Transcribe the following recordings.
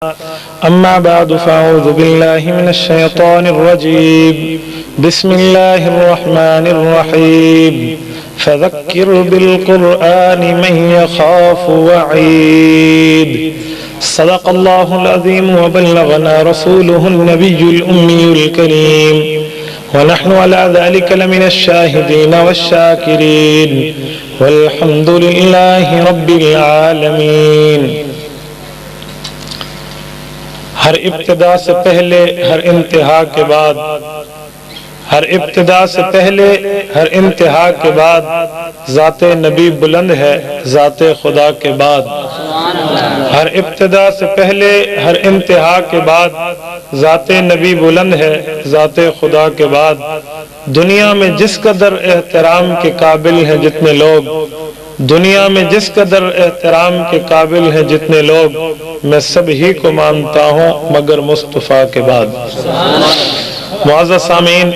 أما بعد فأعوذ بالله من الشيطان الرجيم بسم الله الرحمن الرحيم فذكر بالقرآن من يخاف وعيد صدق الله العظيم وبلغنا رسوله النبي الأمي الكريم ونحن على ذلك لمن الشاهدين والشاكرين والحمد لله رب العالمين۔ ہر ابتدا سے پہلے ہر انتہا کے بعد، ہر ابتدا سے پہلے ہر انتہا کے بعد ذات نبی بلند ہے ذات خدا کے بعد۔ ہر ابتدا سے پہلے ہر انتہا کے بعد ذات نبی بلند ہے ذات خدا کے بعد۔ دنیا میں جس قدر احترام کے قابل ہیں جتنے لوگ، دنیا میں جس قدر احترام کے قابل ہیں جتنے لوگ، میں سب ہی کو مانتا ہوں مگر مصطفیٰ کے بعد۔ معزز سامعین،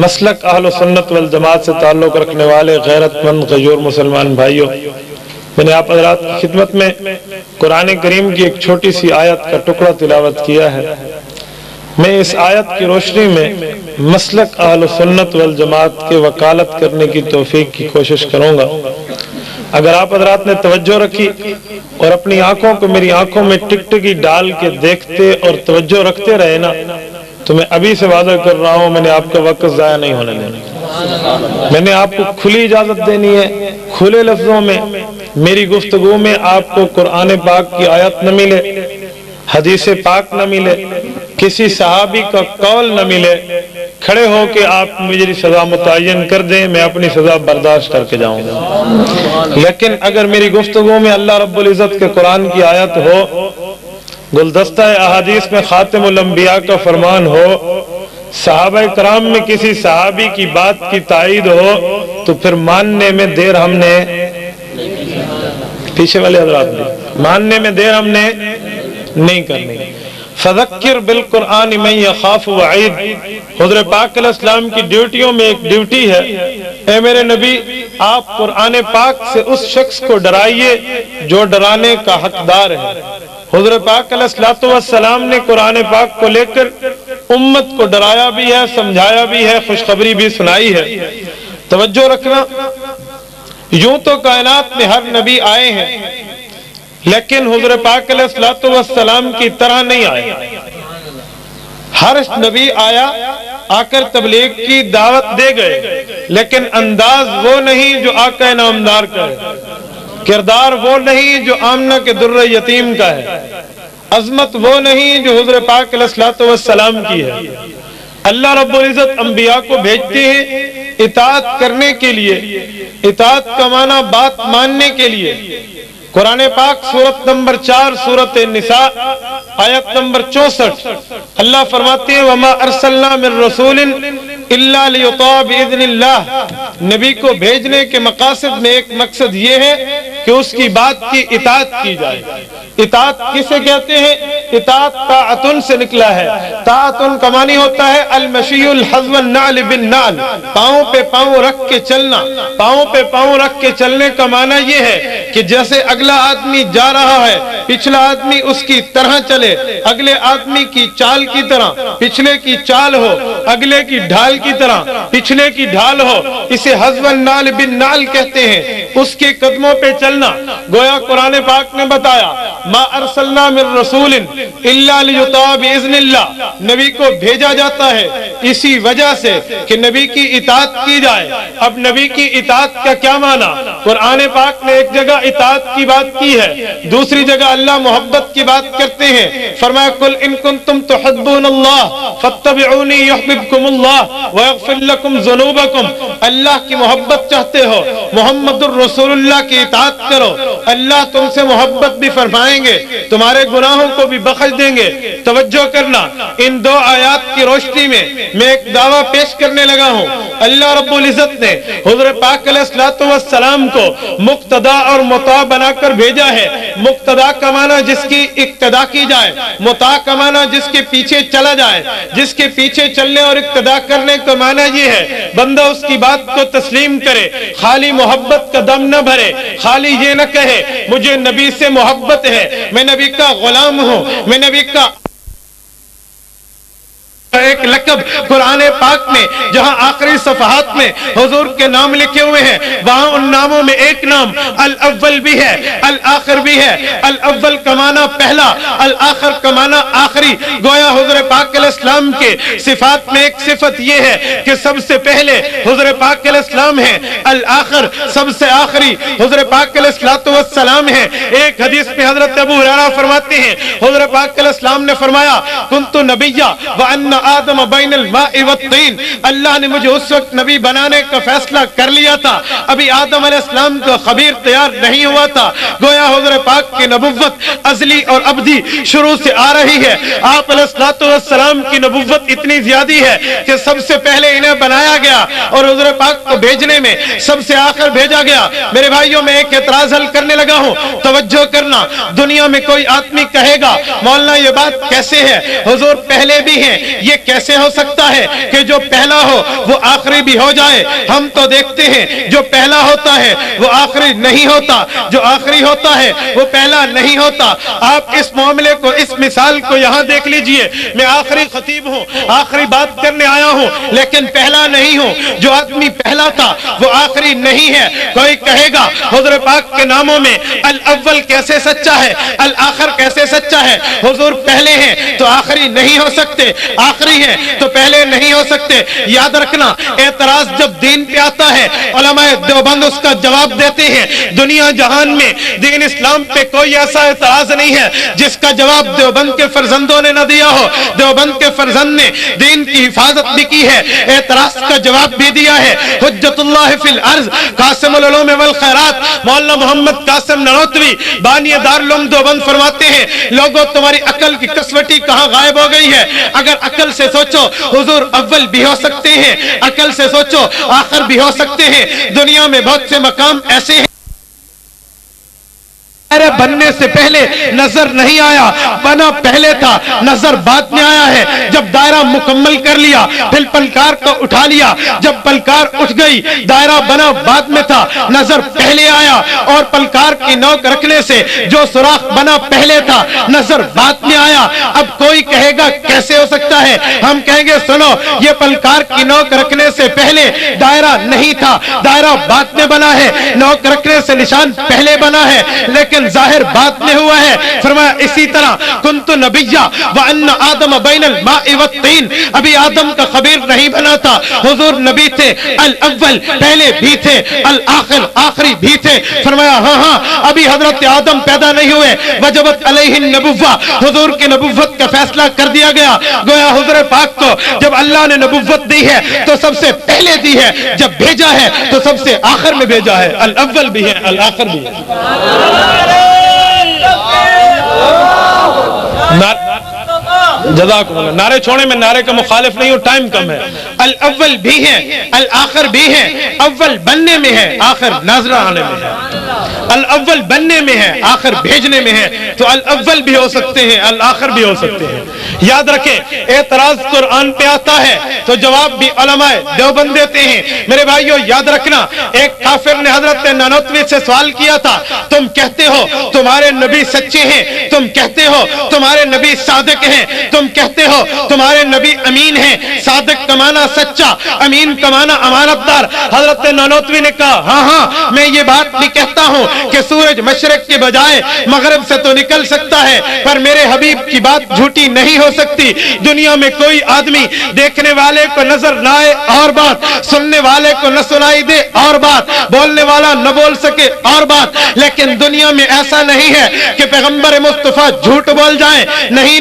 مسلک اہل سنت والجماعت سے تعلق رکھنے والے غیرت مند غیور مسلمان بھائیوں، میں نے آپ حضرات کی خدمت میں قرآن کریم کی ایک چھوٹی سی آیت کا ٹکڑا تلاوت کیا ہے۔ میں اس آیت کی روشنی میں مسلک اہل سنت والجماعت کے وکالت کرنے کی توفیق کی کوشش کروں گا۔ اگر آپ حضرات نے توجہ رکھی اور اپنی آنکھوں کو میری آنکھوں میں ٹکٹکی ڈال کے دیکھتے اور توجہ رکھتے رہے نا، تو میں ابھی سے وعدہ کر رہا ہوں میں نے آپ کا وقت ضائع نہیں ہونے دینا۔ میں نے آپ کو کھلی اجازت دینی ہے، کھلے لفظوں میں میری گفتگو میں آپ کو قرآن پاک کی آیت نہ ملے، حدیث پاک نہ ملے، کسی صحابی کا قول نہ ملے، کھڑے ہو کے آپ میری سزا متعین کر دیں، میں اپنی سزا برداشت کر کے جاؤں گا۔ لیکن اگر میری گفتگو میں اللہ رب العزت کے قرآن کی آیت ہو، گلدستہ احادیث میں خاتم الانبیاء کا فرمان ہو، صحابہ کرام میں کسی صحابی کی بات کی تائید ہو، تو پھر ماننے میں دیر ہم نے، پیچھے والے حضرات نے، ماننے میں دیر ہم نے نہیں کرنی۔ فذکر بالقرآن من یخاف وعید، حضرت پاک علیہ السلام کی ڈیوٹیوں میں ایک ڈیوٹی ہے، اے میرے نبی آپ قرآن پاک سے اس شخص کو ڈرائیے جو ڈرانے کا حقدار ہے۔ حضرت پاک علیہ السلام نے قرآن پاک کو لے کر امت کو ڈرایا بھی ہے، سمجھایا بھی ہے، خوشخبری بھی سنائی ہے۔ توجہ رکھنا، یوں تو کائنات میں ہر نبی آئے ہیں، لیکن حضرت پاک علیہ السلام کی طرح نہیں آئے۔ ہر نبی آیا، آ کر تبلیغ کی دعوت دے گئے، لیکن انداز وہ نہیں جو آقا نامدار کا ہے، کردار وہ نہیں جو آمنہ کے در یتیم کا ہے، عظمت وہ نہیں جو حضرت پاک علیہ السلام کی ہے۔ اللہ رب العزت انبیاء کو بھیجتے ہیں اطاعت کرنے کے لیے، اطاعت کا معنی بات ماننے کے لیے۔ قرآن پاک سورت نمبر 4 سورت النساء آیت نمبر 64 اللہ فرماتے ہیں وَمَا أَرْسَلْنَا مِن رَّسُولٍ إِلَّا لِيُطَاعَ بِإِذْنِ اللَّهِ، نبی کو بھیجنے کے مقاصد میں ایک مقصد یہ ہے کہ اس کی بات کی اطاعت کی جائے۔ اطاعت کسے کہتے ہیں؟ اطاعت طاعتن سے نکلا ہے۔ طاعتن کا معنی ہوتا ہے المشی الحذو النعل بالنعل، پاؤں پہ پاؤں رکھ کے چلنا۔ پاؤں پہ پاؤں رکھ کے چلنے کا معنی یہ ہے کہ جیسے اگلا آدمی جا رہا ہے، پچھلا آدمی اس کی طرح چلے، اگلے آدمی کی چال کی طرح پچھلے کی چال ہو، اگلے کی ڈھال کی طرح پچھلے کی ڈھال ہو، اسے حذو النعل بالنعل کہتے ہیں، اس کے قدموں پہ چلنا۔ گویا قرآن پاک نے بتایا ما ارسلنا من رسول الا لیطاع باذن اللہ، نبی کو بھیجا جاتا ہے اسی وجہ سے کہ نبی کی اطاعت کی جائے۔ اب نبی کی اطاعت کا کیا معنی؟ قرآن پاک نے ایک جگہ اطاعت کی بات کی ہے، دوسری جگہ اللہ محبت کی بات کرتے ہیں۔ فرمایا قل ان کنتم تحبون اللہ فاتبعونی یحببکم اللہ ویغفر لکم ذنوبکم، اللہ کی محبت چاہتے ہو محمد الرسول اللہ کی اطاعت کرو، اللہ تم سے محبت بھی فرمائیں گے، تمہارے گناہوں کو بھی بخش دیں گے۔ توجہ کرنا، ان دو آیات کی روشنی میں میں ایک دعویٰ پیش کرنے لگا ہوں۔ اللہ رب العزت نے حضرت پاک علیہ السلام کو مقتدا اور مطاع بنا کر بھیجا ہے۔ مقتدا کا معنی جس کی اقتدا کی جائے، مطاع کا معنی جس کے پیچھے چلا جائے، جس کے پیچھے چلنے اور اقتدا کرنے کا معنی یہ ہے بندہ اس کی بات کو تسلیم کرے، خالی محبت کا دم نہ بھرے، خالی یہ نہ کہے مجھے نبی سے محبت ہے، میں نبی کا غلام ہوں، میں نبی کا ایک لقب قرآن پاک میں جہاں آخری صفحات میں حضور کے نام لکھے ہوئے ہیں، وہاں ان ناموں میں ایک نام الاول بھی ہے، الآخر بھی ہے۔ الاول کا معنی پہلا، الآخر کا معنی آخری۔ گویا حضور پاک علیہ السلام کے صفات میں ایک صفت یہ ہے کہ سب سے پہلے حضور پاک علیہ السلام ہیں، الآخر سب سے آخری حضور پاک علیہ السلام ہیں۔ ایک حدیث میں حضرت ابو ہریرہ فرماتے ہیں حضور پاک علیہ السلام نے فرمایا کنت نبیّا وان آدم بین الماء والطین، اللہ نے مجھے اس وقت نبی بنانے کا فیصلہ کر لیا تھا، ابھی آدم علیہ السلام کا خبیر تیار نہیں ہوا تھا۔ گویا حضور پاک کی نبوت ازلی اور ابدی شروع سے آ رہی ہے۔ آپ علیہ السلام کی نبوت اتنی زیادہ ہے کہ سب سے پہلے انہیں بنایا گیا اور حضور پاک کو بھیجنے میں سب سے آخر بھیجا گیا۔ میرے بھائیوں میں ایک اعتراض حل کرنے لگا ہوں، توجہ کرنا۔ دنیا میں کوئی آدمی کہے گا مولانا یہ بات کیسے ہے، حضور پہلے بھی ہیں، یہ کیسے ہو سکتا ہے کہ جو پہلا ہو وہ آخری بھی ہو جائے؟ ہم تو دیکھتے ہیں جو پہلا ہوتا ہے وہ آخری نہیں ہوتا، جو آخری ہوتا ہے وہ پہلا نہیں ہوتا۔ آپ اس معاملے کو، اس مثال کو یہاں دیکھ لیجئے۔ میں آخری خطیب ہوں، آخری بات کرنے آیا ہوں، لیکن پہلا نہیں ہوں۔ جو آدمی پہلا تھا وہ آخری نہیں ہے۔ کوئی کہے گا حضور پاک کے ناموں میں الاول کیسے سچا ہے، الآخر کیسے سچا ہے؟ حضور پہلے ہیں تو آخری نہیں ہو سکتے، آخری ہیں تو پہلے نہیں ہو سکتے۔ یاد رکھنا، اعتراض جب دین پہ آتا ہے علماء دیوبند اس کا جواب دیتے ہیں۔ دنیا جہان میں دین اسلام پہ کوئی ایسا اعتراض نہیں ہے جس کا جواب دیوبند کے فرزندوں نے نہ دیا ہو۔ دیوبند کے فرزند نے دین کی حفاظت بھی کی ہے، اعتراض کا جواب بھی دیا ہے۔ حجت اللہ فی الارض قاسم العلوم والخیرات مولانا محمد قاسم نانوتوی بانی دارالعلوم دیوبند فرماتے ہیں لوگوں تمہاری عقل کی کسوٹی کہاں غائب ہو گئی ہے؟ اگر عقل سے سوچو حضور اول بھی ہو سکتے ہیں، عقل سے سوچو آخر بھی ہو سکتے ہیں۔ دنیا میں بہت سے مقام ایسے ہیں بننے سے پہلے نظر نہیں آیا، بنا پہلے تھا، نظر بعد میں آیا ہے۔ جب دائرہ مکمل کر لیا پھر پلکار کو اٹھا لیا، جب پلکار اٹھ گئی دائرہ بنا بعد میں تھا، نظر پہلے آیا، اور پلکار کی نوک رکھنے سے جو سوراخ بنا پہلے تھا نظر بعد میں آیا۔ اب کوئی کہے گا کیسے ہو سکتا ہے؟ ہم کہیں گے سنو، یہ پلکار کی نوک رکھنے سے پہلے دائرہ نہیں تھا، دائرہ بعد میں بنا ہے، نوک رکھنے سے نشان پہلے بنا ہے لیکن ظاہر بات میں ہوا ہے۔ فرمایا اسی طرح کنت نبیّا وان آدم بین الماء والطین، ابھی آدم کا خبیر نہیں بنا تھا، حضور نبی تھے، الاول پہلے بھی تھے، الآخر آخری بھی تھے۔ فرمایا ہاں ابھی حضرت آدم پیدا نہیں ہوئے، وجبت علیہ النبوہ، حضور کی نبوت کا فیصلہ کر دیا گیا۔ گویا حضور پاک کو جب اللہ نے نبوت دی ہے تو سب سے پہلے دی ہے، جب بھیجا ہے تو سب سے آخر میں بھیجا ہے، الاول بھی ہے الآخر بھی ہے۔ جزاکم اللہ۔ نعرے چھوڑے، میں نعرے کا مخالف نہیں ہوں، ٹائم کم ہے۔ الاول بھی ہے، الآخر بھی ہے، اول بننے میں ہے، آخر نازلہ آنے میں ہے۔ الاول بننے میں ہے، آخر بھیجنے میں ہے، تو الاول بھی ہو سکتے ہیں، الآخر بھی ہو سکتے ہیں۔ یاد رکھیں، اعتراض قرآن پہ آتا ہے تو جواب بھی علماء دیوبند دیتے ہیں۔ میرے بھائیو یاد رکھنا، ایک کافر نے حضرت نانوتوی سے سوال کیا تھا، تم کہتے ہو تمہارے نبی سچے ہیں، تم کہتے ہو تمہارے نبی صادق ہیں، تم کہتے ہو تمہارے نبی امین ہیں۔ صادق کا معنی سچا، امین کا معنی امانت دار۔ حضرت نانوتوی نے کہا ہاں میں یہ بات بھی کہتا ہوں کہ سورج مشرق کے بجائے مغرب سے تو نکل سکتا ہے، پر میرے حبیب کی بات جھوٹی نہیں ہو سکتی۔ دنیا میں کوئی آدمی دیکھنے والے کو نظر نہ آئے اور بات، سننے والے کو نہ سنائی دے اور بات، بولنے والا نہ بول سکے اور بات، لیکن دنیا میں ایسا نہیں ہے کہ پیغمبر مصطفیٰ جھوٹ بول جائیں۔ نہیں،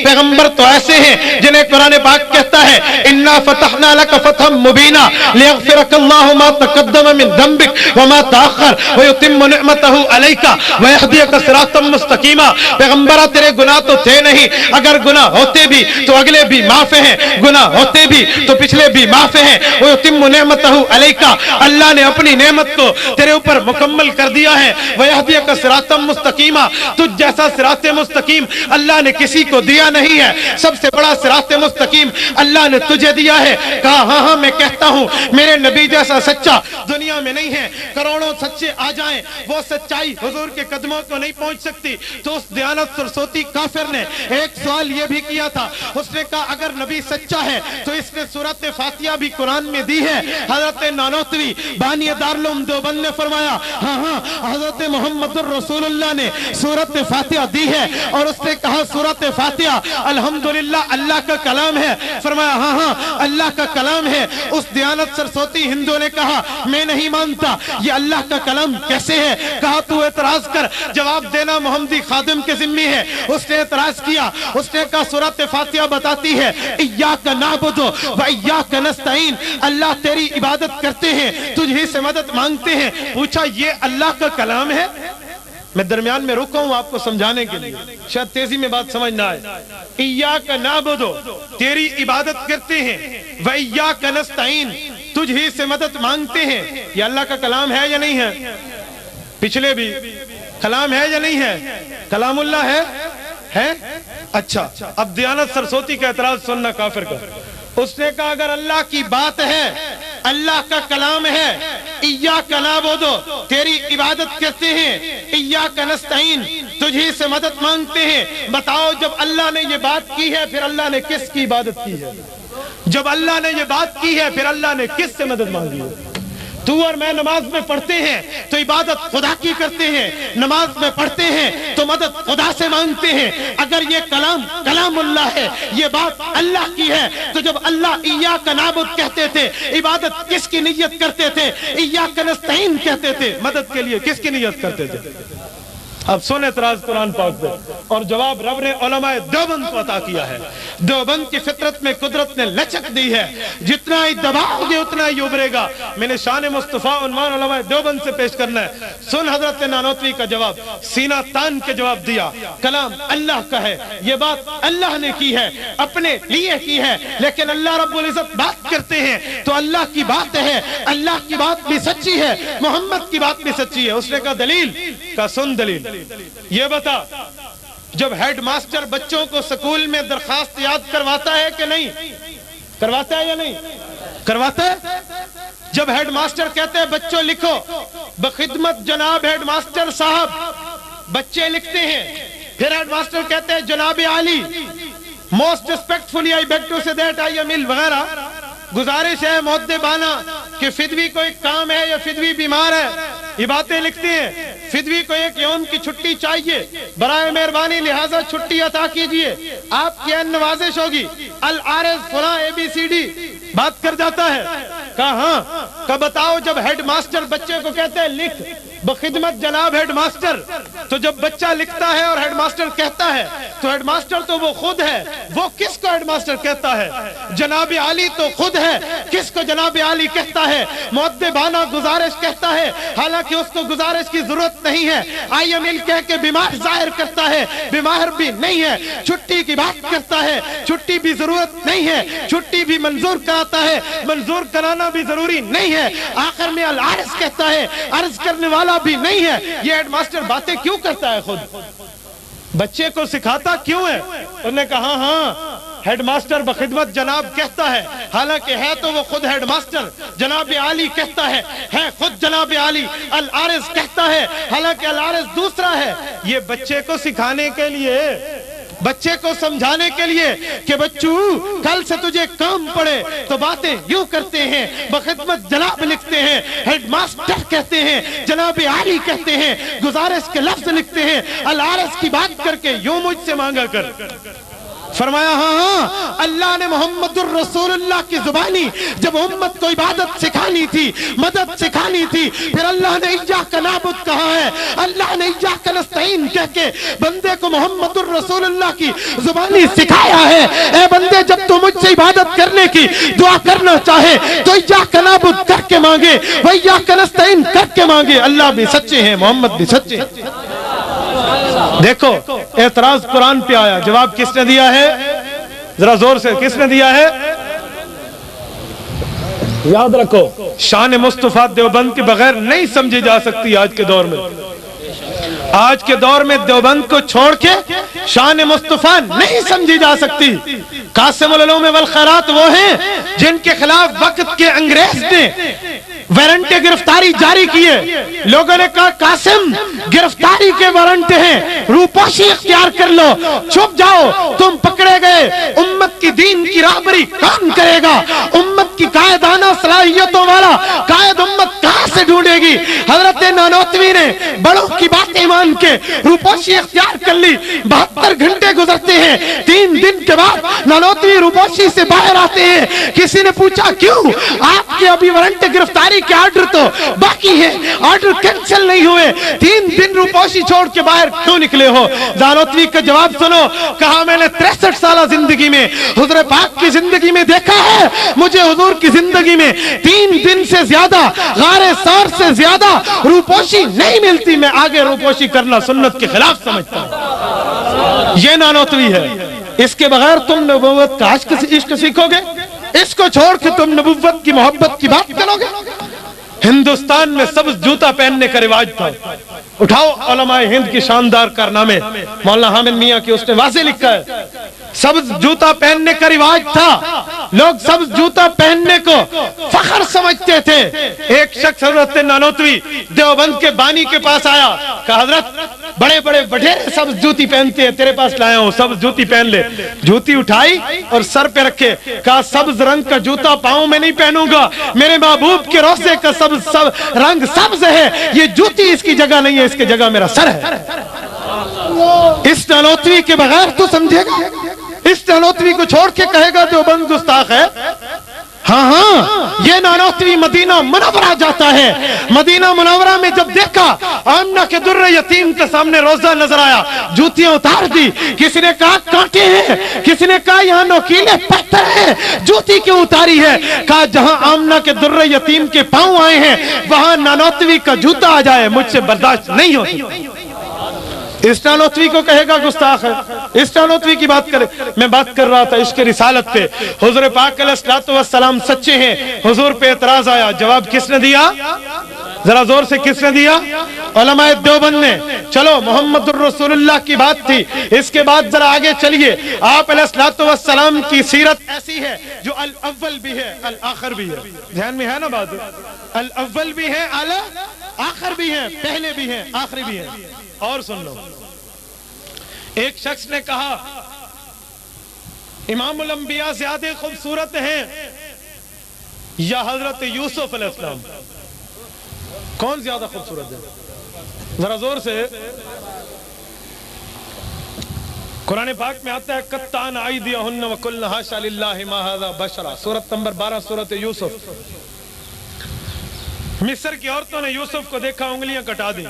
پیغمبر تو ایسے ہیں جنہیں قرآن پاک کہتا ہے انا فتحنا لک فتحا مبینا لیغفرک اللہ ما تقدم من ذنبک وما تاخر ویتم وَيُتِمُّ نِعْمَتَهُ عَلَيْكَ وَيَهْدِيَكَ صِرَاطًا مُسْتَقِيمًا۔ پیغمبرہ تیرے گناہ تو تھے نہیں، اگر گناہ ہوتے بھی تو اگلے بھی معاف ہیں، گناہ ہوتے بھی تو پچھلے بھی معاف ہیں۔ وَيُتِمُّ نِعْمَتَهُ عَلَيْكَ، اللہ نے اپنی نعمت کو تیرے اوپر مکمل کر دیا ہے۔ وَيَهْدِيَكَ صِرَاطًا مُسْتَقِيمًا، تجھ جیسا صراط مستقیم اللہ نے کسی کو دیا نہیں ہے، سب سے بڑا صراط مستقیم اللہ نے تجھے دیا ہے۔ کہا ہاں ہاں میں کہتا ہوں میرے نبی جیسا سچا دنیا میں نہیں ہے، کروڑوں سچے آ جائیں وہ سچائی حضور کے قدموں کو نہیں پہنچ سکتی۔ تو اس دیانت سرسوتی کافر نے ایک سوال یہ بھی کیا تھا، اس نے کہا اگر نبی سچا ہے تو اس نے سورۃ فاتحہ بھی قرآن میں دی ہے۔ حضرت نانوتوی بانی دارالعلوم دیوبند نے فرمایا ہاں ہاں حضرت محمد الرسول اللہ نے سورۃ فاتحہ دی ہے، اور اس نے کہا سورۃ فاتحہ الحمدللہ اللہ کا کلام ہے۔ فرمایا ہاں ہاں اللہ کا کلام ہے۔ اس دیانت سرسوتی ہندو نے کہا میں نہیں مانتا یہ اللہ کا کلام کیسے ہے؟ کہا تو اعتراض کر، جواب دینا محمدی خادم کے ذمہ ہے۔ اس نے اعتراض کیا، اس نے کہا سورۃ فاتحہ بتاتی ہے ایاک نعبد و ایاک نستعین، اللہ تیری عبادت کرتے ہیں تجھ ہی سے مدد مانگتے ہیں۔ پوچھا یہ اللہ کا کلام ہے؟ میں درمیان میں رکا ہوں آپ کو سمجھانے کے لیے، شاید تیزی میں بات سمجھ نہ آئے۔ ایاک نعبد، تیری عبادت کرتے ہیں، و ایاک نستعین، تجھ ہی سے مدد مانگتے ہیں، یہ اللہ کا کلام ہے یا نہیں ہے؟ پچھلے بھی کلام ہے یا نہیں ہے؟ کلام اللہ ہے؟ اچھا اب دیانت سرسوتی کا اعتراض سننا کافر کا۔ اس نے کہا اگر اللہ کی بات ہے، اللہ کا کلام ہے، ایاک نعبد تیری عبادت کرتے ہیں، ایاک نستعین تجھ ہی سے مدد مانگتے ہیں، بتاؤ جب اللہ نے یہ بات کی ہے پھر اللہ نے کس کی عبادت کی ہے؟ جب اللہ نے یہ بات کی ہے پھر اللہ نے کس سے مدد مانگی ہے؟ تو اور میں نماز میں پڑھتے ہیں تو عبادت خدا کی کرتے ہیں، نماز میں پڑھتے ہیں تو مدد خدا سے مانگتے ہیں۔ اگر یہ کلام اللہ ہے، یہ بات اللہ کی ہے، تو جب اللہ ایاک نعبد کہتے تھے عبادت کس کی نیت کرتے تھے؟ ایاک نستعین کہتے تھے، مدد کے لیے کس کی نیت کرتے تھے؟ اب سن اعتراض قرآن پاک پہ، اور جواب رب نے علماء دیوبند کو عطا کیا ہے۔ دیوبند کی فطرت میں قدرت نے لچک دی ہے، جتنا ہی دباؤ گے اتنا ہی ابھرے گا۔ میں نے شان مصطفیٰ عنوان علماء دیوبند سے پیش کرنا ہے۔ سن حضرت نانوتوی کا جواب، سینہ تان کے جواب دیا، کلام اللہ کا ہے، یہ بات اللہ نے کی ہے، اپنے لیے کی ہے، لیکن اللہ رب العزت بات کرتے ہیں تو اللہ کی بات ہے، اللہ کی بات بھی سچی ہے، محمد کی بات بھی سچی ہے۔ اس نے کہا دلیل؟ کا سن دلیل، یہ بتا جب ہیڈ ماسٹر بچوں کو سکول میں درخواست یاد کرواتا ہے کہ نہیں کرواتا ہے یا نہیں کرواتا ہے؟ جب ہیڈ ماسٹر کہتے ہیں بچوں لکھو، بخدمت جناب ہیڈ ماسٹر صاحب، بچے لکھتے ہیں۔ پھر ہیڈ ماسٹر کہتے ہیں جناب عالی، most respectfully I beg to say that I am ill وغیرہ، گزارش ہے مؤدبانہ کہ فدوی کو ایک کام ہے یا فدوی بیمار ہے، یہ باتیں لکھتے ہیں۔ فدوی کو ایک یوم کی چھٹی چاہیے، برائے مہربانی لہذا چھٹی عطا کیجئے، آپ کی نوازش ہوگی، العارض فلاں اے بی سی ڈی بات کر جاتا ہے۔ کہا ہاں، کہ بتاؤ جب ہیڈ ماسٹر بچے کو کہتے ہیں لکھ بخدمت جناب ہیڈ ماسٹر، تو جب بچہ لکھتا ہے اور ہیڈ ماسٹر کہتا ہے تو ہیڈ ماسٹر تو وہ خود ہے، وہ کس کو ہیڈ ماسٹر کہتا ہے؟ جناب عالی تو خود ہے، کس کو جناب عالی کہتا ہے؟ مؤدبانہ گزارش کہتا ہے، حالانکہ اس کو گزارش کی ضرورت نہیں ہے، آئی ایم ایل کہہ کے بیمار ظاہر کرتا ہے، بیمار بھی نہیں ہے، چھٹی کی بات کرتا ہے، چھٹی بھی ضرورت نہیں ہے، چھٹی بھی منظور کراتا ہے، منظور کرانا بھی ضروری نہیں ہے، آخر میں العارض کہتا ہے، عرض کرنے والا بھی نہیں ہے۔ یہ ہیڈ ماسٹر باتیں کیوں کرتا ہے؟ خود بچے کو سکھاتا کیوں ہے؟ انہوں نے کہا ہاں ہیڈ ماسٹر بخدمت جناب کہتا ہے، حالانکہ ہے تو وہ خود ہیڈ ماسٹر، جناب عالی کہتا ہے خود جناب عالی، العارض کہتا ہے حالانکہ العارض دوسرا ہے۔ یہ بچے کو سکھانے کے لیے، بچے کو سمجھانے کے لیے کہ بچوں کل سے تجھے کام پڑے تو باتیں یوں کرتے ہیں، بخدمت جناب لکھتے ہیں، ہیڈ ماسٹر کہتے ہیں، جناب عالی کہتے ہیں، گزارش کے لفظ لکھتے ہیں، العارض کی بات کر کے یوں مجھ سے مانگا کر۔ فرمایا ہاں اللہ نے محمد الرسول اللہ کی زبانی جب امت کو عبادت سکھانی تھی، مدد سکھانی تھی، پھر اللہ نے ایاک نعبد کہا ہے، اللہ نے ایاک نستعین کہہ کے بندے کو محمد الرسول اللہ کی زبانی سکھایا ہے۔ اے بندے جب تو مجھ سے عبادت کرنے کی دعا کرنا چاہے تو ایاک نعبد کر کے مانگے، و ایاک نستعین کر کے مانگے۔ اللہ بھی سچے ہیں، محمد بھی سچے ہیں۔ دیکھو اعتراض قرآن پہ آیا، جواب کس نے دیا ہے؟ ذرا زور سے کس نے دیا ہے؟ یاد رکھو شان مصطفیٰ دیوبند کے بغیر نہیں سمجھی جا سکتی آج کے دور میں۔ آج کے دور میں دیوبند کو چھوڑ کے شان مصطفیٰ نہیں سمجھی جا سکتی۔ قاسم العلوم والخیرات وہ ہیں جن کے خلاف وقت کے انگریز نے وارنٹ گرفتاری جاری کیے۔ لوگوں نے کہا قاسم گرفتاری کے وارنٹ ہیں، روپوشی اختیار کر لو، چھپ جاؤ، تم پکڑے گئے۔ امت کی دین کی راہبری کون کرے گا؟ امت کی قائدانہ صلاحیتوں والا قائد امت کہاں سے ڈھونڈے گی؟ حضرت نانوتوی نے بڑوں کی باتیں مان کے روپوشی اختیار کر لی۔ 72 گھنٹے گزرتے ہیں، 3 دن کے بعد نانوتوی روپوشی سے باہر آتے ہیں۔ کسی نے پوچھا کیوں؟ آپ کے ابھی وارنٹ گرفتاری کے آرڈر تو باقی ہے، آرڈر کینسل نہیں ہوئے، 3 دن روپوشی چھوڑ کے باہر کیوں نکلے ہو؟ نانوتوی کا جواب سنو، کہا میں نے 63 سالہ زندگی میں حضور پاک کی زندگی میں دیکھا ہے، مجھے حضور کی زندگی میں 3 دن سے زیادہ غار ثور سے زیادہ روپوشی نہیں ملتی، میں آگے روپوشی کرنا سنت کے خلاف سمجھتا ہوں۔ یہ نانوتوی ہے۔ اس کے بغیر تم نبوت کا عشق سیکھو گے؟ اس کو چھوڑ کے تم نبوت کی محبت کی بات کرو گے؟ ہندوستان میں سبز جوتا پہننے کا رواج تھا۔ اٹھاؤ علماء ہند کی شاندار کارنامے، مولانا حامد میاں کی، اس نے واضح لکھا ہے سبز جوتا پہننے کا رواج تھا۔ لوگ سبز جوتا پہننے کو فخر سمجھتے تھے۔ ایک شخص حضرت نانوتوی دیوبند کے بانی کے پاس آیا، کہا حضرت بڑے بڑے وڈیرے سبز جوتی پہنتے ہیں، تیرے پاس لایا ہوں، سبز جوتی پہن لے۔ جوتی اٹھائی اور سر پہ رکھے، کہا سبز رنگ کا جوتا پاؤں میں نہیں پہنوں گا، میرے محبوب کے روضے کا سبز رنگ سبز ہے، یہ جوتی اس کی جگہ نہیں ہے، اس کی جگہ میرا سر ہے۔ اس نانوتوی کے بغیر تو سمجھے گا؟ اس نانوتوی کو چھوڑ کے کہے گا دیوبند گستاخ ہے؟ ہاں یہ نانوتوی مدینہ منورہ جاتا ہے۔ مدینہ منورہ میں جب دیکھا آمنہ کے در یتیم کے سامنے روزہ نظر آیا، جوتیاں اتار دی۔ کسی نے کہا کانٹے ہیں، کسی نے کہا یہاں نوکیلے پتھر ہیں، جوتی کیوں اتاری ہے؟ کہا جہاں آمنہ کے در یتیم کے پاؤں آئے ہیں وہاں نانوتوی کا جوتا آ جائے، مجھ سے برداشت نہیں ہوتی۔ اس نانوتوی کو کہے گا گستاخ ہے؟ اس نانوتوی کی بات کرے۔ میں بات کر رہا تھا عشق رسالت پہ۔ حضور پاک علیہ الصلوۃ والسلام سچے ہیں، حضور پہ اعتراض آیا، جواب کس نے دیا؟ ذرا زور سے کس نے دیا؟ علماء دیوبند نے۔ چلو محمد الرسول اللہ کی بات تھی، اس کے بعد ذرا آگے چلیے۔ آپ علیہ الصلوۃ والسلام کی سیرت ایسی ہے جو الاول بھی ہے الآخر بھی ہے۔ دھیان میں ہے نا بات؟ الاول بھی ہے آخر بھی ہے، پہلے بھی ہے آخری بھی ہے۔ اور سن لو، ایک شخص نے کہا امام الانبیاء زیادہ خوبصورت ہیں یا حضرت یوسف علیہ السلام؟ کون زیادہ خوبصورت ہے؟ ذرا زور سے۔ قرآن پاک میں آتا ہے قطعن ایدیہن وقلن حاشا للہ ما ھذا بشرا، سورۃ نمبر 12 سورۃ یوسف۔ مصر کی عورتوں نے یوسف کو دیکھا انگلیاں کٹا دیں،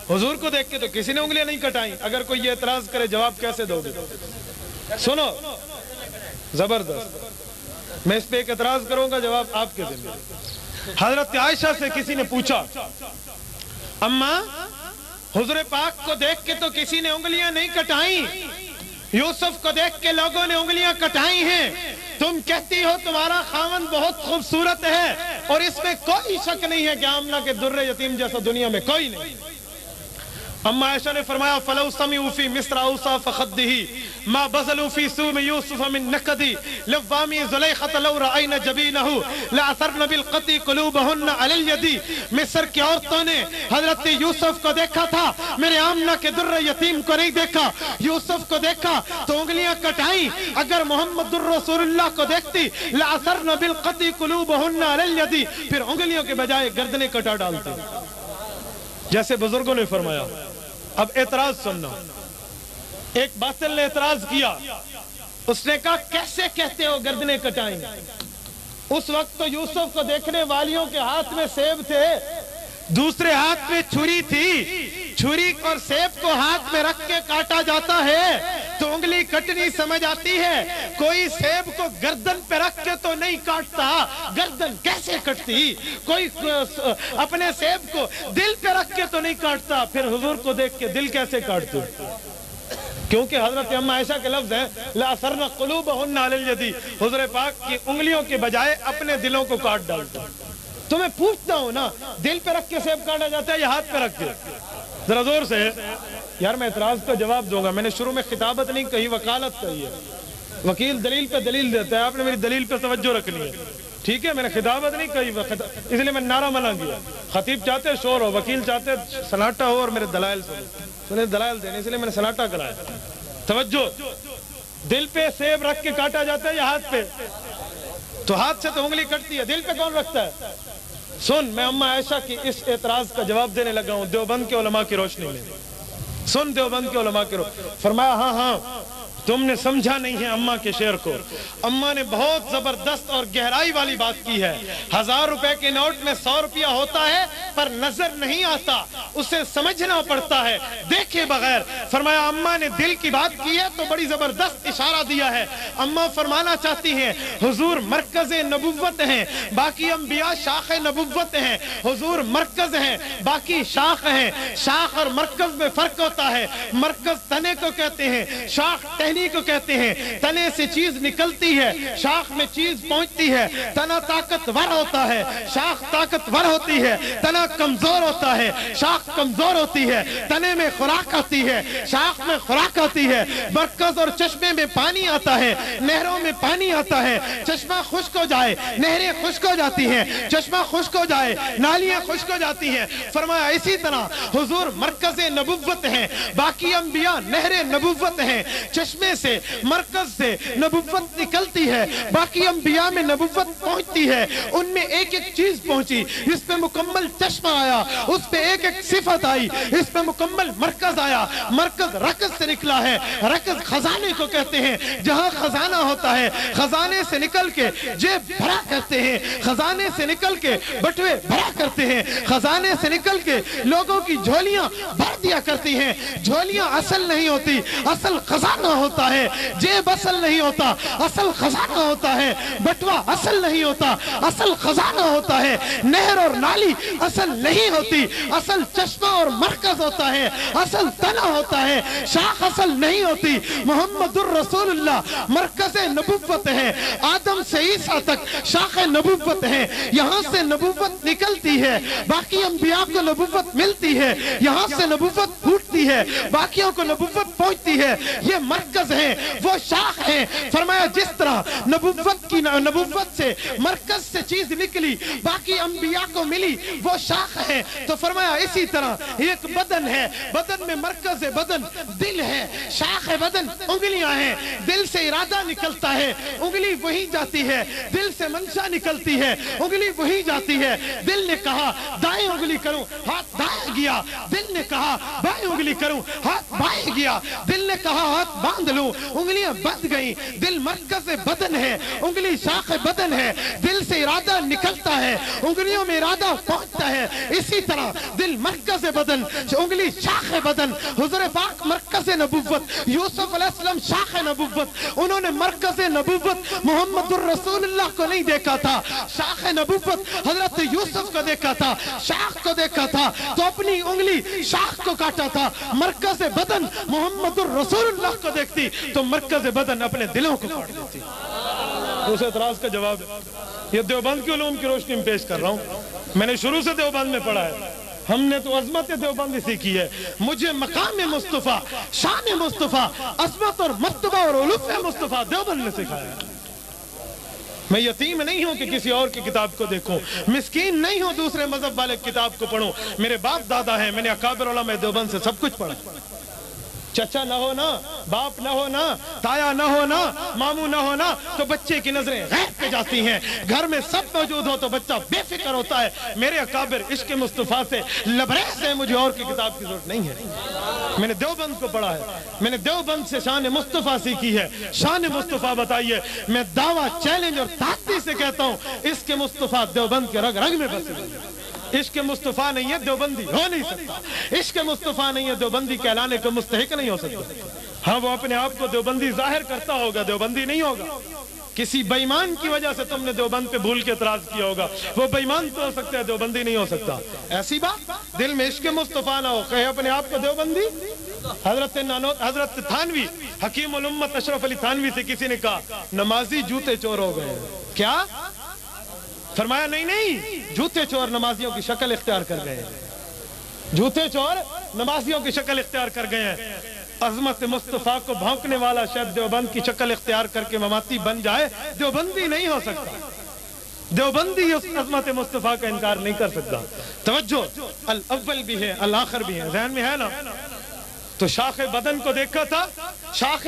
حضور کو دیکھ کے تو کسی نے انگلیاں نہیں کٹائیں۔ اگر کوئی یہ اعتراض کرے جواب کیسے دو گے؟ سنو زبردست، میں اس پہ ایک اعتراض کروں گا، جواب آپ کے ذمہ۔ حضرت عائشہ سے کسی نے پوچھا اماں حضور پاک کو دیکھ کے تو کسی نے انگلیاں نہیں کٹائیں، یوسف کو دیکھ کے لوگوں نے انگلیاں کٹائی ہیں، تم کہتی ہو تمہارا خاوند بہت خوبصورت ہے، اور اس میں کوئی شک نہیں ہے کہ آمنہ کے در یتیم جیسا دنیا میں کوئی نہیں۔ اما عائشہ نے فرمایا فلو سمعوا فی مصر اوصاف خدہ ما بذلوا فی سوم یوسف من نقدی لوامی زلیخۃ لو رأین جبینہ لعثرن بالقطی قلوبہن علی الید۔ مصر کی عورتوں نے حضرت یوسف کو دیکھا تھا، میرے آمنہ کے در یتیم کو نہیں دیکھا۔ یوسف کو دیکھا تو انگلیاں کٹائیں، اگر محمد الرسول اللہ کو دیکھتی لعثرن بالقطی قلوبہن علی الید، پھر انگلیوں کے بجائے گردنیں کٹا ڈالتے، جیسے بزرگوں نے فرمایا۔ اب اعتراض سننا، ایک باطل نے اعتراض کیا، اس نے کہا کیسے کہتے ہو گردنیں کٹائیں؟ اس وقت تو یوسف کو دیکھنے والیوں کے ہاتھ میں سیب تھے، دوسرے ہاتھ میں چھری تھی، چھری اور سیب کو ہاتھ میں رکھ کے کاٹا جاتا ہے تو انگلی کٹنی سمجھ آتی ہے، کوئی سیب کو گردن پہ رکھ کے تو نہیں کاٹتا، گردن کیسے کٹتی؟ کوئی اپنے سیب کو دل پہ رکھ کے تو نہیں کاٹتا، پھر حضور کو دیکھ کے دل کیسے کاٹتے؟ کیونکہ حضرت اما عائشہ کے لفظ ہیں لَأَثَرْنَ قُلُوبَهُنَّ عَلَى الْيَدِ، حضور پاک کی انگلیوں کے بجائے اپنے دلوں کو کاٹ ڈالتا۔ تو میں پوچھتا ہوں نا، دل پہ رکھ کے سیب کاٹا جاتا ہے یا ہاتھ پہ رکھ کے؟ ذرا زور سے یار، میں اعتراض کا جواب دوں گا، میں نے شروع میں خطابت نہیں کہی، وکالت کہی ہے۔ وکیل دلیل پہ دلیل دیتا ہے، آپ نے میری دلیل پہ توجہ رکھنی ہے، ٹھیک ہے؟ میں نے خطابت نہیں کہی، اس لیے میں نعرہ منع کیا۔ خطیب چاہتے شور ہو، وکیل چاہتے سناٹا ہو اور میرے دلائل سنیں، دلائل دینے، اس لیے میں نے سناٹا کرایا۔ توجہ، دل پہ سیب رکھ کے کاٹا جاتا ہے یا ہاتھ پہ؟ تو ہاتھ سے تو انگلی کٹتی ہے، دل پہ کون رکھتا ہے؟ سن، میں اما عائشہ کی اس اعتراض کا جواب دینے لگا ہوں دیوبند کے علماء کی روشنی میں۔ سن، دیوبند کے علماء کی روشنی، فرمایا ہاں تم نے سمجھا نہیں ہے اماں کے شعر کو۔ اماں نے بہت زبردست اور گہرائی والی بات کی ہے۔ 1000 روپے کے نوٹ میں 100 روپیہ ہوتا ہے پر نظر نہیں آتا، اسے سمجھنا پڑتا ہے دیکھے بغیر۔ فرمایا اماں نے دل کی بات کی ہے تو بڑی زبردست اشارہ دیا ہے۔ اماں فرمانا چاہتی ہیں حضور مرکز نبوت ہیں، باقی انبیاء شاخ نبوت ہیں۔ حضور مرکز ہیں، باقی شاخ ہیں۔ شاخ اور مرکز میں فرق ہوتا ہے۔ مرکز تنے کو کہتے ہیں، شاخ ٹہنی کو کہتے ہیں۔ تنے سے چیز نکلتی ہے، شاخ میں چیز پہنچتی ہے۔ تنا طاقتور ہوتا ہے، شاخ طاقتور ہوتی ہے۔ تنا کمزور ہوتا ہے، شاخ کمزور ہوتی ہے۔ تنے میں خوراک آتی ہے، شاخ میں خوراک آتی ہے۔ مرکز اور چشمے میں پانی آتا ہے، نہروں میں پانی آتا ہے۔ چشمہ خشک ہو جائے، نہریں خشک ہو جاتی ہیں۔ چشمہ خشک ہو جائے، نالیاں خشک ہو جاتی ہیں۔ فرمایا اسی طرح حضور مرکز نبوت ہیں، باقی انبیاء نہر نبوت ہیں۔ چشمے سے، مرکز سے نبوت نکلتی ہے، باقی انبیاء میں نبوت پہنچتی ہے۔ ان میں ایک ایک چیز پہنچی، اس پہ مکمل چشمہ آیا، اس پہ ایک ایک صفت آئی، اس پہ مکمل مرکز آیا۔ مرکز رکز سے نکلا ہے، رکز خزانے کو کہتے ہیں۔ جہاں خزانہ ہوتا ہے، خزانے سے نکل کے جیب بھرا کرتے ہیں، خزانے سے نکل کے بٹوے بھرا کرتے ہیں، خزانے سے نکل کے لوگوں کی جھولیاں بھر دیا کرتی ہیں۔ جھولیاں اصل نہیں ہوتی، اصل خزانہ ہوتا ہے۔ جیب اصل نہیں ہوتا، اصل خزانہ ہوتا ہے۔ بٹوا اصل نہیں ہوتا، اصل خزانہ ہوتا ہے۔ نہر اور نالی اصل نہیں ہوتی، اصل چشمہ اور مرکز ہوتا ہے، اصل تنا ہوتا ہے۔ شاخ اصل نہیں ہوتی۔ محمد الرسول اللہ مرکز نبوت ہے۔ آدم سے عیسیٰ تک شاخ نبوت ہے۔ یہاں سے نبوت نکلتی ہے، باقی انبیاء کو نبوت ملتی ہے۔ یہاں سے نبوت پھوٹتی ہے، باقیوں کو نبوت پہنچتی ہے۔ یہ مرکز ہے، وہ شاخ ہے۔ فرمایا جس طرح نبوت سے مرکز سے چیز نکلی، باقی انبیاء کو ملی، وہ شاخ ہے۔ تو فرمایا اسی طرح ایک بدن ہے، بدن میں مرکز بدن دل ہے، شاخ بدن انگلیاں ہیں۔ دل سے ارادہ نکلتا ہے، انگلی وہی جاتی ہے۔ دل سے منشا نکلتی ہے، انگلی وہی جاتی ہے۔ دل نے کہا دائیں انگلی کروں، ہاتھ دائیں گیا۔ دل نے کہا بائیں انگلی کروں، ہاتھ بائیں گیا۔ دل نے کہا ہاتھ باندھ لوں، انگلیاں بندھ گئیں۔ دل مرکز بدن ہے، انگلی شاخ بدن ہے۔ دل سے ارادہ نکلتا ہے، انگلیوں میں ارادہ پہنچتا ہے۔ اسی طرح دل مرکز بدن، انگلی شاخ بدن۔ حضور پاک مرکز نبوت، یوسف علیہ السلام شاخ نبوت۔ انہوں نے مرکز نبوت محمد الرسول اللہ کو نہیں دیکھا تھا، شاخ نبوت حضرت یوسف کو دیکھا تھا، شاخ کو دیکھا تھا تو اپنی انگلی شاخ کو کاٹا تھا۔ مرکز بدن محمد الرسول اللہ کو دیکھتی تو مرکز بدن اپنے دلوں کو کاٹ دیتی۔ اس اعتراض کا جواب یہ دیوبند کے علوم کی روشنی میں پیش کر رہا ہوں۔ میں نے شروع سے دیوبند میں پڑھا ہے، ہم نے تو عظمت دیوبند سیکھی ہے۔ مجھے مقام مصطفیٰ، شان مصطفیٰ، عظمت اور مرتبہ اور علوف مصطفیٰ دیوبند نے سکھایا ہے۔ میں یتیم نہیں ہوں کہ کسی اور کی کتاب کو دیکھوں، مسکین نہیں ہوں دوسرے مذہب والے کتاب کو پڑھوں۔ میرے باپ دادا ہیں، میں نے اکابر علماء دیوبند سے سب کچھ پڑھا۔ چچا نہ ہونا، باپ نہ ہونا، تایا نہ ہونا، ماموں نہ ہونا تو بچے کی نظریں غیب پہ جاتی ہیں. گھر میں سب موجود ہو تو بچہ بے فکر ہوتا ہے. میرے اکابر عشق مصطفیٰ سے لبریز ہے، مجھے اور کی کتاب کی ضرورت نہیں ہے. میں نے دیوبند کو پڑھا ہے، میں نے دیوبند سے شان مصطفیٰ سیکھی ہے. شان مصطفیٰ بتائیے. میں دعویٰ، چیلنج اور تحدی سے کہتا ہوں اس کے مصطفیٰ دیوبند کے رگ رگ میں بسے ہوئے. عشق مصطفیٰ نہیں ہے دیوبندی ہو نہیں سکتا. عشق مصطفیٰ نہیں ہے دیوبندی کہلانے کا مستحق نہیں ہو سکتا. ہاں وہ اپنے آپ کو دیوبندی ظاہر کرتا ہوگا، دیوبندی نہیں ہوگا. کسی بے ایمان کی وجہ سے تم نے دیوبند پہ بھول کے اعتراض کیا ہوگا. وہ بے ایمان تو ہو سکتا ہے، دیوبندی نہیں ہو سکتا. ایسی بات دل میں عشق مصطفیٰ نہ ہو، کہے اپنے آپ کو دیوبندی. حضرت تھانوی، حکیم الامت اشرف علی تھانوی سے کسی نے کہا نمازی جوتے چور ہو گئے. کیا فرمایا؟ نہیں، جوتے چور نمازیوں کی شکل اختیار کر گئے ہیں. جوتے چور نمازیوں کی شکل اختیار کر گئے ہیں. عظمت مصطفیٰ کو بھونکنے والا شاید دیوبند کی شکل اختیار کر کے مماتی بن جائے، دیوبندی نہیں ہو سکتا. دیوبندی اس عظمت مصطفیٰ کا انکار نہیں کر سکتا. توجہ، الاول بھی ہے الآخر بھی ہے، ذہن میں ہے نا؟ تو شاخ بدن کو دیکھا تھا، شاخ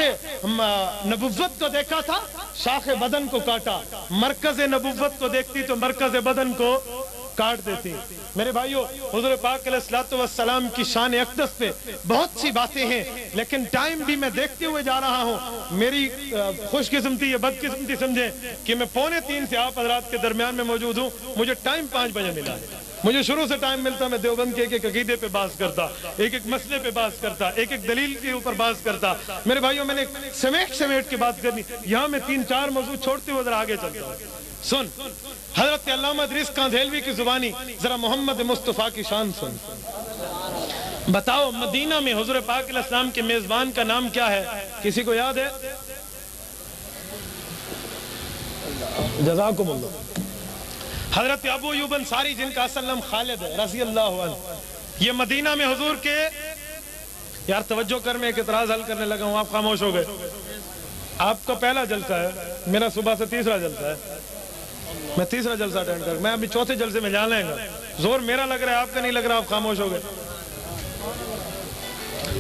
نبوت کو دیکھا تھا، شاخ بدن کو کاٹا. مرکز نبوت کو دیکھتی تو مرکز بدن کو کاٹ دیتی. میرے بھائیو، حضور پاک علیہ الصلوۃ والسلام کی شان اقدس پہ بہت سی باتیں ہیں، لیکن ٹائم بھی میں دیکھتے ہوئے جا رہا ہوں. میری خوش قسمتی یا بد قسمتی سمجھیں کہ میں 2:45 سے آپ حضرات کے درمیان میں موجود ہوں. مجھے ٹائم 5 بجے ملا ہے. مجھے شروع سے ٹائم ملتا، میں دیوبند کے ایک ایک عقیدے پہ بحث کرتا، ایک ایک مسئلے پہ بحث کرتا، ایک ایک دلیل کے اوپر بحث کرتا. میرے بھائیوں، میں نے سمیٹ کے بات کرنی. یہاں میں 3-4 موضوع چھوڑتے ہوئے ذرا آگے چلتا ہوں. سن، حضرت علامہ ادریس کاندھیلوی کی زبانی ذرا محمد مصطفیٰ کی شان سن. بتاؤ مدینہ میں حضور پاک علیہ السلام کے میزبان کا نام کیا ہے؟ کسی کو یاد ہے؟ جزاکم اللہ. حضرت ابو ایوب انصاری، جن کا اصل نام خالد ہے رضی اللہ عنہ، یہ مدینہ میں حضور کے... یار توجہ کر، میں ایک اعتراض حل کرنے لگا ہوں، آپ خاموش ہو گئے. آپ کا پہلا جلسہ ہے، میرا صبح سے تیسرا جلسہ ہے. میں تیسرا جلسہ اٹینڈ کر، میں ابھی چوتھے جلسے میں جانا ہے. زور میرا لگ رہا ہے، آپ کا نہیں لگ رہا، آپ خاموش ہو گئے.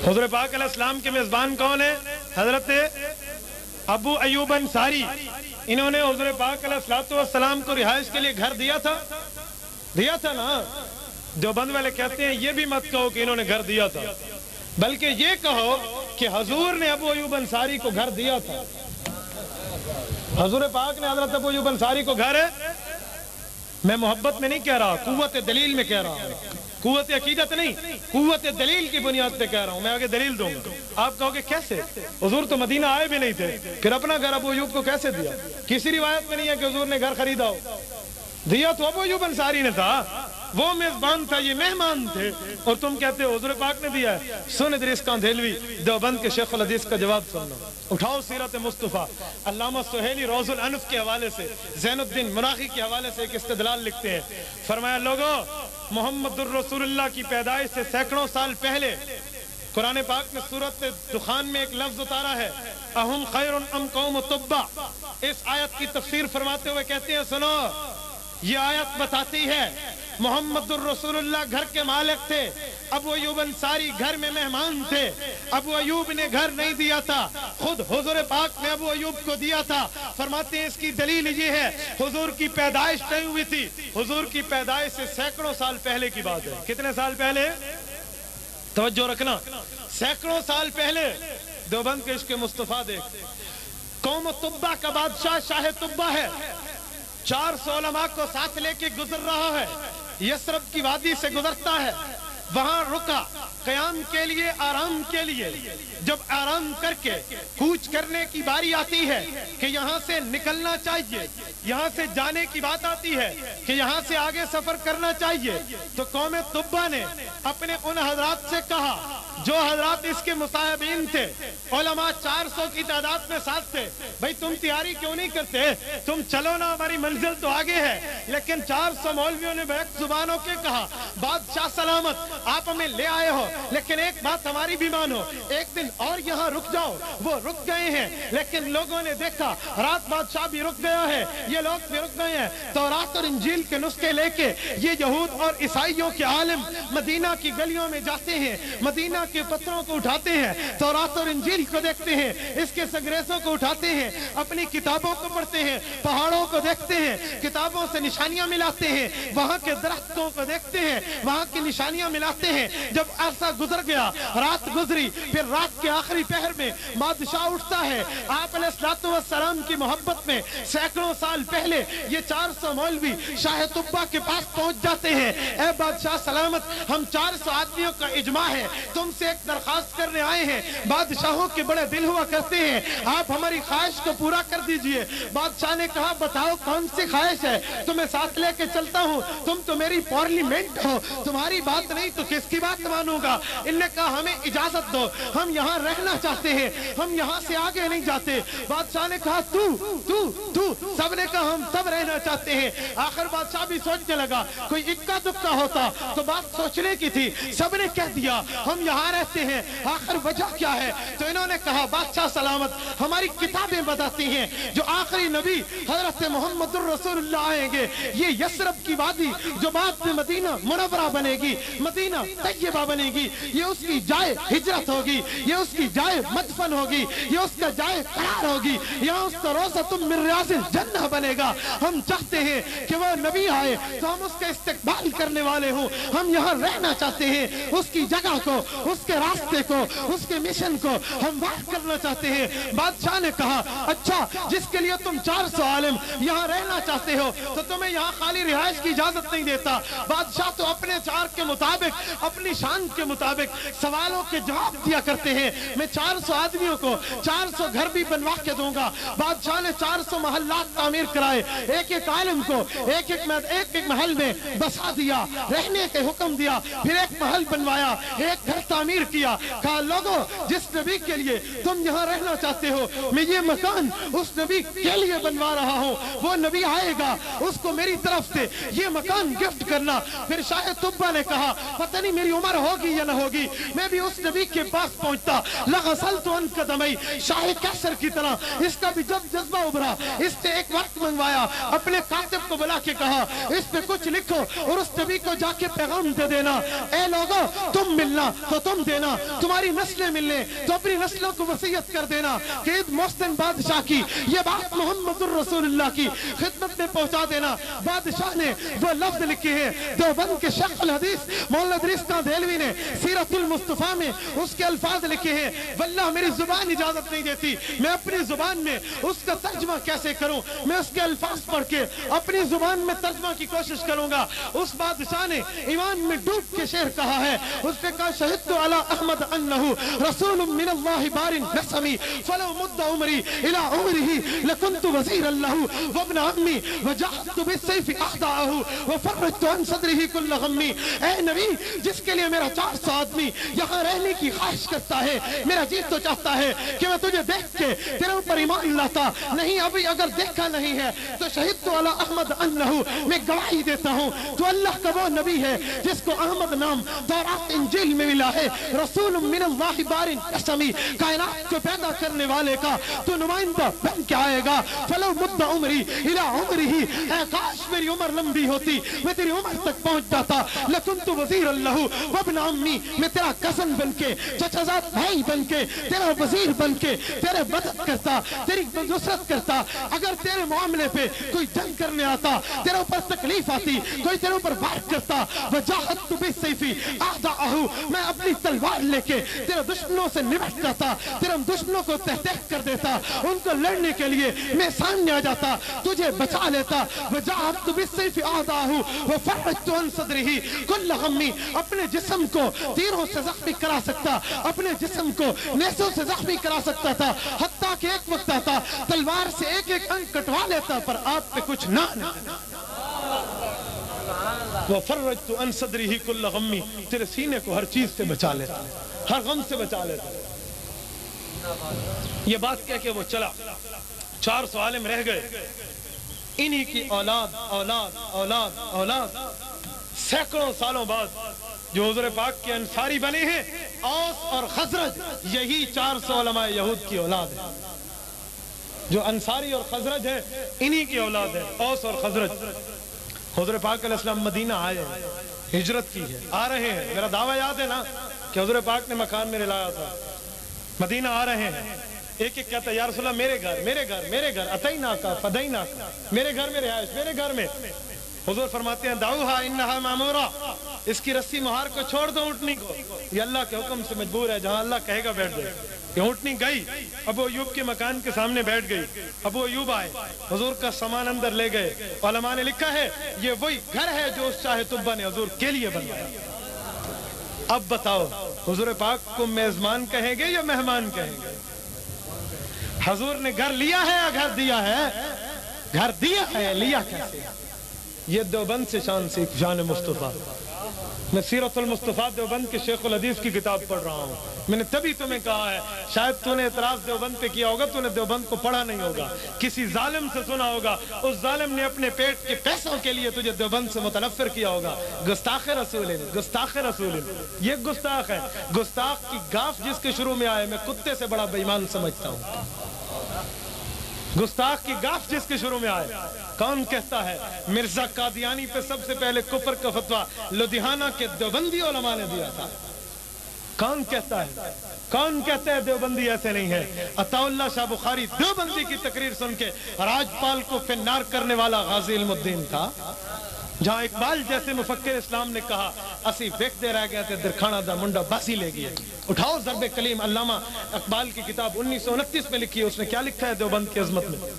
حضور پاک علیہ السلام کے میزبان کون ہے؟ حضرت ابو ایوب انصاری. انہوں نے حضور پاک علیہ السلام کو رہائش کے لیے گھر دیا تھا نا. دیوبند والے کہتے ہیں یہ بھی مت کہو کہ انہوں نے گھر دیا تھا، بلکہ یہ کہو کہ حضور نے ابو ایوب انصاری کو گھر دیا تھا. حضور پاک نے حضرت ابو ایوب انصاری کو گھر... میں محبت میں نہیں کہہ رہا، قوت دلیل میں کہہ رہا ہوں. قوت عقیدت نہیں، قوت دلیل کی بنیاد پہ کہہ رہا ہوں. میں آگے دلیل دوں گا. آپ کہو گے کیسے؟ حضور تو مدینہ آئے بھی نہیں تھے، پھر اپنا گھر ابو ایوب کو کیسے دیا؟ کسی روایت میں نہیں ہے کہ حضور نے گھر خریدا ہو. دیا تو ابو ایوب انصاری نے تھا، وہ میزبان تھا، یہ مہمان تھے، اور تم کہتے ہو حضور پاک نے دیا ہے. سن ادریس کاندھیلوی دیوبند کے شیخ الحدیث کا جواب سننا. اٹھاؤ سیرت مصطفیٰ. علامہ سہیلی روض الانف کے حوالے سے، زین الدین مراغی کے حوالے سے ایک استدلال لکھتے ہیں. فرمایا لوگوں، محمد الرسول اللہ کی پیدائش سے سینکڑوں سال پہلے قرآن پاک میں سورۃ دخان میں ایک لفظ اتارا ہے، اہم خیر ام قوم تبع. اس آیت کی تفسیر فرماتے ہوئے کہتے ہیں سنو، یہ آیت بتاتی ہے محمد الرسول اللہ گھر کے مالک تھے، ابو ایوب انصاری گھر میں مہمان تھے. ابو ایوب نے گھر نہیں دیا تھا، خود حضور پاک نے ابو ایوب کو دیا تھا. فرماتے ہیں اس کی دلیل یہ ہے، حضور کی پیدائش نہیں ہوئی تھی. حضور کی پیدائش سے سینکڑوں سال پہلے کی بات ہے. کتنے سال پہلے؟ توجہ رکھنا، سینکڑوں سال پہلے. دیوبند کے عشق مصطفیٰ دیکھ. قوم تبع کا بادشاہ شاہ تبع ہے، 400 علماء کو ساتھ لے کے گزر رہا ہے. یثرب کی وادی سے گزرتا ہے، وہاں رکا قیام کے لیے، آرام کے لیے. جب آرام کر کے کوچ کرنے کی باری آتی ہے کہ یہاں سے نکلنا چاہیے، یہاں سے جانے کی بات آتی ہے کہ یہاں سے آگے سفر کرنا چاہیے، تو قوم تبع نے اپنے ان حضرات سے کہا جو حضرات اس کے مصاحبین تھے، علماء 400 کی تعداد میں ساتھ تھے، بھئی تم تیاری کیوں نہیں کرتے؟ تم چلو نا، ہماری منزل تو آگے ہے. لیکن 400 مولویوں نے بیک زبانوں کے کہا بادشاہ سلامت، آپ ہمیں لے آئے ہو، لیکن ایک بات ہماری بھی مانو، ایک دن اور یہاں رک جاؤ. وہ رک گئے ہیں، لیکن لوگوں نے دیکھا رات بادشاہ بھی رک گیا ہے، یہ لوگ بھی رک گئے ہیں. تورات اور انجیل کے نسخے لے کے یہ یہود اور عیسائیوں کے عالم مدینہ کی گلیوں میں جاتے ہیں، مدینہ مدینہ کے پتھروں کو اٹھاتے ہیں، تورات اور انجیل کو دیکھتے ہیں، اس کے سنگریزوں کو اٹھاتے ہیں، اپنی کتابوں کو پڑھتے ہیں، پہاڑوں کو دیکھتے ہیں، کتابوں سے نشانیاں ملاتے ہیں، وہاں کے درختوں کو دیکھتے ہیں، وہاں کی نشانیاں ملاتے ہیں۔ جب عرصہ گزر گیا، رات گزری، پھر رات کے آخری پہر میں بادشاہ اٹھتا ہے۔ آپ علیہ السلام کی محبت میں سینکڑوں سال پہلے یہ 400 مولوی شاہ طبہ کے پاس پہنچ جاتے ہیں۔ اے بادشاہ سلامت، ہم 400 آدمیوں کا اجماع ہے، تم سے ایک درخواست کرنے آئے ہیں۔ بادشاہوں کے بڑے دل ہوا کرتے ہیں، آپ ہماری خواہش کو پورا کر دیجئے۔ بادشاہ نے کہا بتاؤ کون سی خواہش ہے، تمہیں ساتھ لے کے چلتا ہوں، تم تو میری پارلیمنٹ ہو، تمہاری بات نہیں تو کس کی بات مانوں گا؟ ان نے کہا ہمیں اجازت دو، ہم یہاں رہنا چاہتے ہیں، ہم یہاں سے آگے نہیں جاتے۔ بادشاہ نے کہا تو سب نے کہا ہم سب رہنا چاہتے ہیں۔ آخر بادشاہ بھی سوچنے لگا، کوئی اکا دکا ہوتا تو بات سوچنے کی تھی، سب نے کہہ دیا ہم یہاں رہتے ہیں، آخر وجہ کیا ہے؟ تو انہوں نے کہا بادشاہ سلامت، ہماری کتابیں بتاتی ہیں جو آخری نبی حضرت محمد الرسول اللہ آئیں گے، یہ یثرب کی وادی جو بعد میں مدینہ منورہ بنے گی، مدینہ طیبہ بنے گی، یہ اس کی جائے ہجرت ہوگی، یہ اس کی جائے مدفن ہوگی، یہ اس کا جائے قرار ہوگی، یہاں اس کا روضۃ من ریاض الجنہ بنے گا۔ ہم چاہتے ہیں کہ وہ نبی آئے تو ہم اس کا استقبال کرنے والے ہوں، ہم یہاں رہنا چاہتے ہیں، اس کی جگہ کو، اس کے راستے کو، اس کے مشن کو ہم بات کرنا چاہتے ہیں۔ بادشاہ نے کہا اچھا، جس کے لیے تم 400 عالم یہاں رہنا چاہتے ہو تو تمہیں یہاں خالی رہائش کی اجازت نہیں دیتا۔ بادشاہ تو اپنے چار کے مطابق، اپنی شان کے مطابق سوالوں کے جواب دیا کرتے ہیں۔ میں 400 آدمیوں کو 400 گھر بھی بنوا کے دوں گا۔ بادشاہ نے 400 محلات تعمیر کرائے، ایک ایک عالم کو ایک ایک محل میں بسا دیا، رہنے کے حکم دیا، پھر ایک محل بنوایا، ایک گھر تعمیر کیا، کہا لوگوں جس نبی کے لیے تم یہاں رہنا چاہتے ہو، میں یہ مکان اس نبی کے لیے بنوا رہا ہوں، وہ نبی آئے گا اس کو میری طرف سے یہ مکان گفٹ کرنا۔ پھر شاہ طبہ نے کہا پتہ نہیں میری عمر ہوگی یا نہ ہوگی، میں بھی اس نبی کے پاس پہنچتا، لغسلت عن قدمی، شاہ کیسر کی طرح اس کا بھی جب جذبہ ابھرا، اس نے ایک وقت منگوایا، اپنے کاتب کو بلا کے کہا اس پہ کچھ لکھو اور اس نبی کو جا کے پیغام دے دینا، اے لوگوں تم ملنا تو تم دینا، تمہاری نسلیں ملنے تو اپنی نسلوں کو وصیت کر دینا کہ محسن بادشاہ کی یہ بات محمد الرسول اللہ کی خدمت میں پہنچا دینا۔ بادشاہ نے وہ لفظ لکھے ہیں، دیوبند کے شیخ الحدیث مولانا ادریس دہلوی نے سیرت المصطفیٰ میں اس کے الفاظ لکھے ہیں، واللہ میری زبان اجازت نہیں دیتی، میں اپنی زبان میں اس کا ترجمہ کیسے کروں، میں اس کے الفاظ پڑھ کے اپنی زبان میں ترجمہ کی کوشش کروں گا۔ اس بادشاہ نے ایمان میں ڈوب کے شعر کہا ہے، اس نے کہا شہدت علی احمد انہ رسول من اللہ بار نسمی فلو مد عمری الى عمره لکنت وزیر اللہ وابن عمی وجاہدت بالسیف اخدعہ وفرجت عن صدره کل غمی۔ اے نبی جس کے لیے میرا 400 آدمی یہاں رہنے کی خواہش کرتا ہے، میرا جی تو چاہتا ہے کہ میں تجھے دیکھ کے تیرے اوپر ایمان لاتا، نہیں ابھی اگر دیکھا نہیں ہے تو شہدت علی احمد انہ، میں گواہی دیتا ہوں تو اللہ کا وہ نبی ہے جس کو احمد نام تورات انجیل میں ملا ہے، رسول من اللہ بار نسمی، کائنات کو پیدا کرنے والے کا تو نمائندہ بن کے آئے گا۔ فلو مد عمری الى عمره، اے کاش میری عمر لمبی ہوتی، میں تیری عمر تک پہنچ جاتا، لکنت وزیر اللہ وابن عمی، میں تیرا کزن بن کے، چچازاد بھائی بن کے، تیرا وزیر بن کے تیرے مدد کرتا، تیری نصرت کرتا۔ اگر تیرے معاملے پہ کوئی جنگ کرنے آتا، تیرے اوپر تکلیف آتی، کوئی تیرے اوپر وار کرتا، وجاہدت بالسیف اخدعہ، میں اپنی تلوار لے کے تیرے دشمنوں سے نمٹتا تھا، تیرے دشمنوں کو تہ تہ کر دیتا، ان کو لڑنے کے لیے میں سامنے آ جاتا، تجھے بچا لیتا۔ وجاہدت بالسیف اخدعہ وفرجت عن صدره کل غمی، اپنے جسم کو تیروں سے زخمی کرا سکتا، اپنے جسم کو نیزوں سے زخمی کرا سکتا تھا، حتیٰ کہ ایک وقت آتا تلوار سے ایک ایک انگ کٹوا لیتا پر آپ پہ کچھ نہ وفرجت عن صدره کل غمی، تیرے سینے کو ہر چیز سے بچا لیتا، ہر غم سے بچا لیتا۔ یہ بات کہہ کے وہ چلا، 400 عالم رہ گئے، انہی کی اولاد اولاد اولاد اولاد سینکڑوں سالوں بعد جو حضور پاک کے انصاری بنے ہیں، اوس اور خزرج، یہی 400 علماء یہود کی اولاد ہے۔ جو انصاری اور خزرج ہے انہی کی اولاد ہے، اوس اور خزرج۔ حضور پاک علیہ السلام مدینہ آئے، ہجرت کی ہے، آ رہے ہیں. میرا دعویٰ یاد ہے نا کہ حضور پاک نے مکان میں لایا تھا، مدینہ آ رہے ہیں. ایک ایک کہتا ہے یا رسول اللہ میرے گھر میرے گھر میرے گھر، اتینا کا فدینا کا، میرے گھر میں رہائش، میرے گھر میں. حضور فرماتے ہیں دعوہا انہا مامورہ، اس کی رسی مہار کو چھوڑ دو اونٹنی کو، یہ اللہ کے حکم سے مجبور ہے، جہاں اللہ کہے گا بیٹھ جائے. یہ اونٹنی گئی، ابو ایوب کے مکان کے سامنے بیٹھ گئی. ابو ایوب آئے، حضور کا سامان اندر لے گئے. علماء نے لکھا ہے یہ وہی گھر ہے جو اس شاہ طبہ نے حضور کے لیے بنوایا. اب بتاؤ حضور پاک کو میزبان کہیں گے یا مہمان کہیں گے؟ حضور نے گھر لیا ہے یا گھر دیا ہے؟ گھر دیا ہے، لیا کیسے؟ یہ دیوبند سے شان مصطفیٰ. میں سیرت المصطفیٰ دیوبند کے شیخ الحدیث کی کتاب پڑھ رہا ہوں. میں نے تبھی تمہیں کہا ہے شاید تو نے اعتراض دیوبند پہ کیا ہوگا، تو نے دیوبند کو پڑھا نہیں ہوگا، کسی ظالم سے سنا ہوگا، اس ظالم نے اپنے پیٹ کے پیسوں کے لیے تجھے دیوبند سے متنفر کیا ہوگا. گستاخ رسول، گستاخ رسول، یہ گستاخ ہے. گستاخ کی گاف جس کے شروع میں آئے میں کتے سے بڑا بے ایمان سمجھتا ہوں. گستاخ کی گاف جس کے شروع میں آئے. کون کہتا ہے مرزا قادیانی پہ سب سے پہلے کفر کا فتویٰ لدھیانہ کے دیوبندی علماء نے دیا تھا؟ کون کہتا ہے؟ کون کہتا ہے دیوبندی ایسے نہیں ہے؟ عطا اللہ شاہ بخاری دیوبندی کی تقریر سن کے راجپال کو فنار کرنے والا غازی علم الدین تھا. جہاں اقبال جیسے مفکر اسلام نے کہا اسی ویکتے رہ گئے تھے درکھانا دا منڈا باسی لے گئے. اٹھاؤ ضرب کلیم. علامہ اقبال کی کتاب 1929 میں لکھی ہے، اس نے کیا لکھا ہے دیوبند کی عظمت میں؟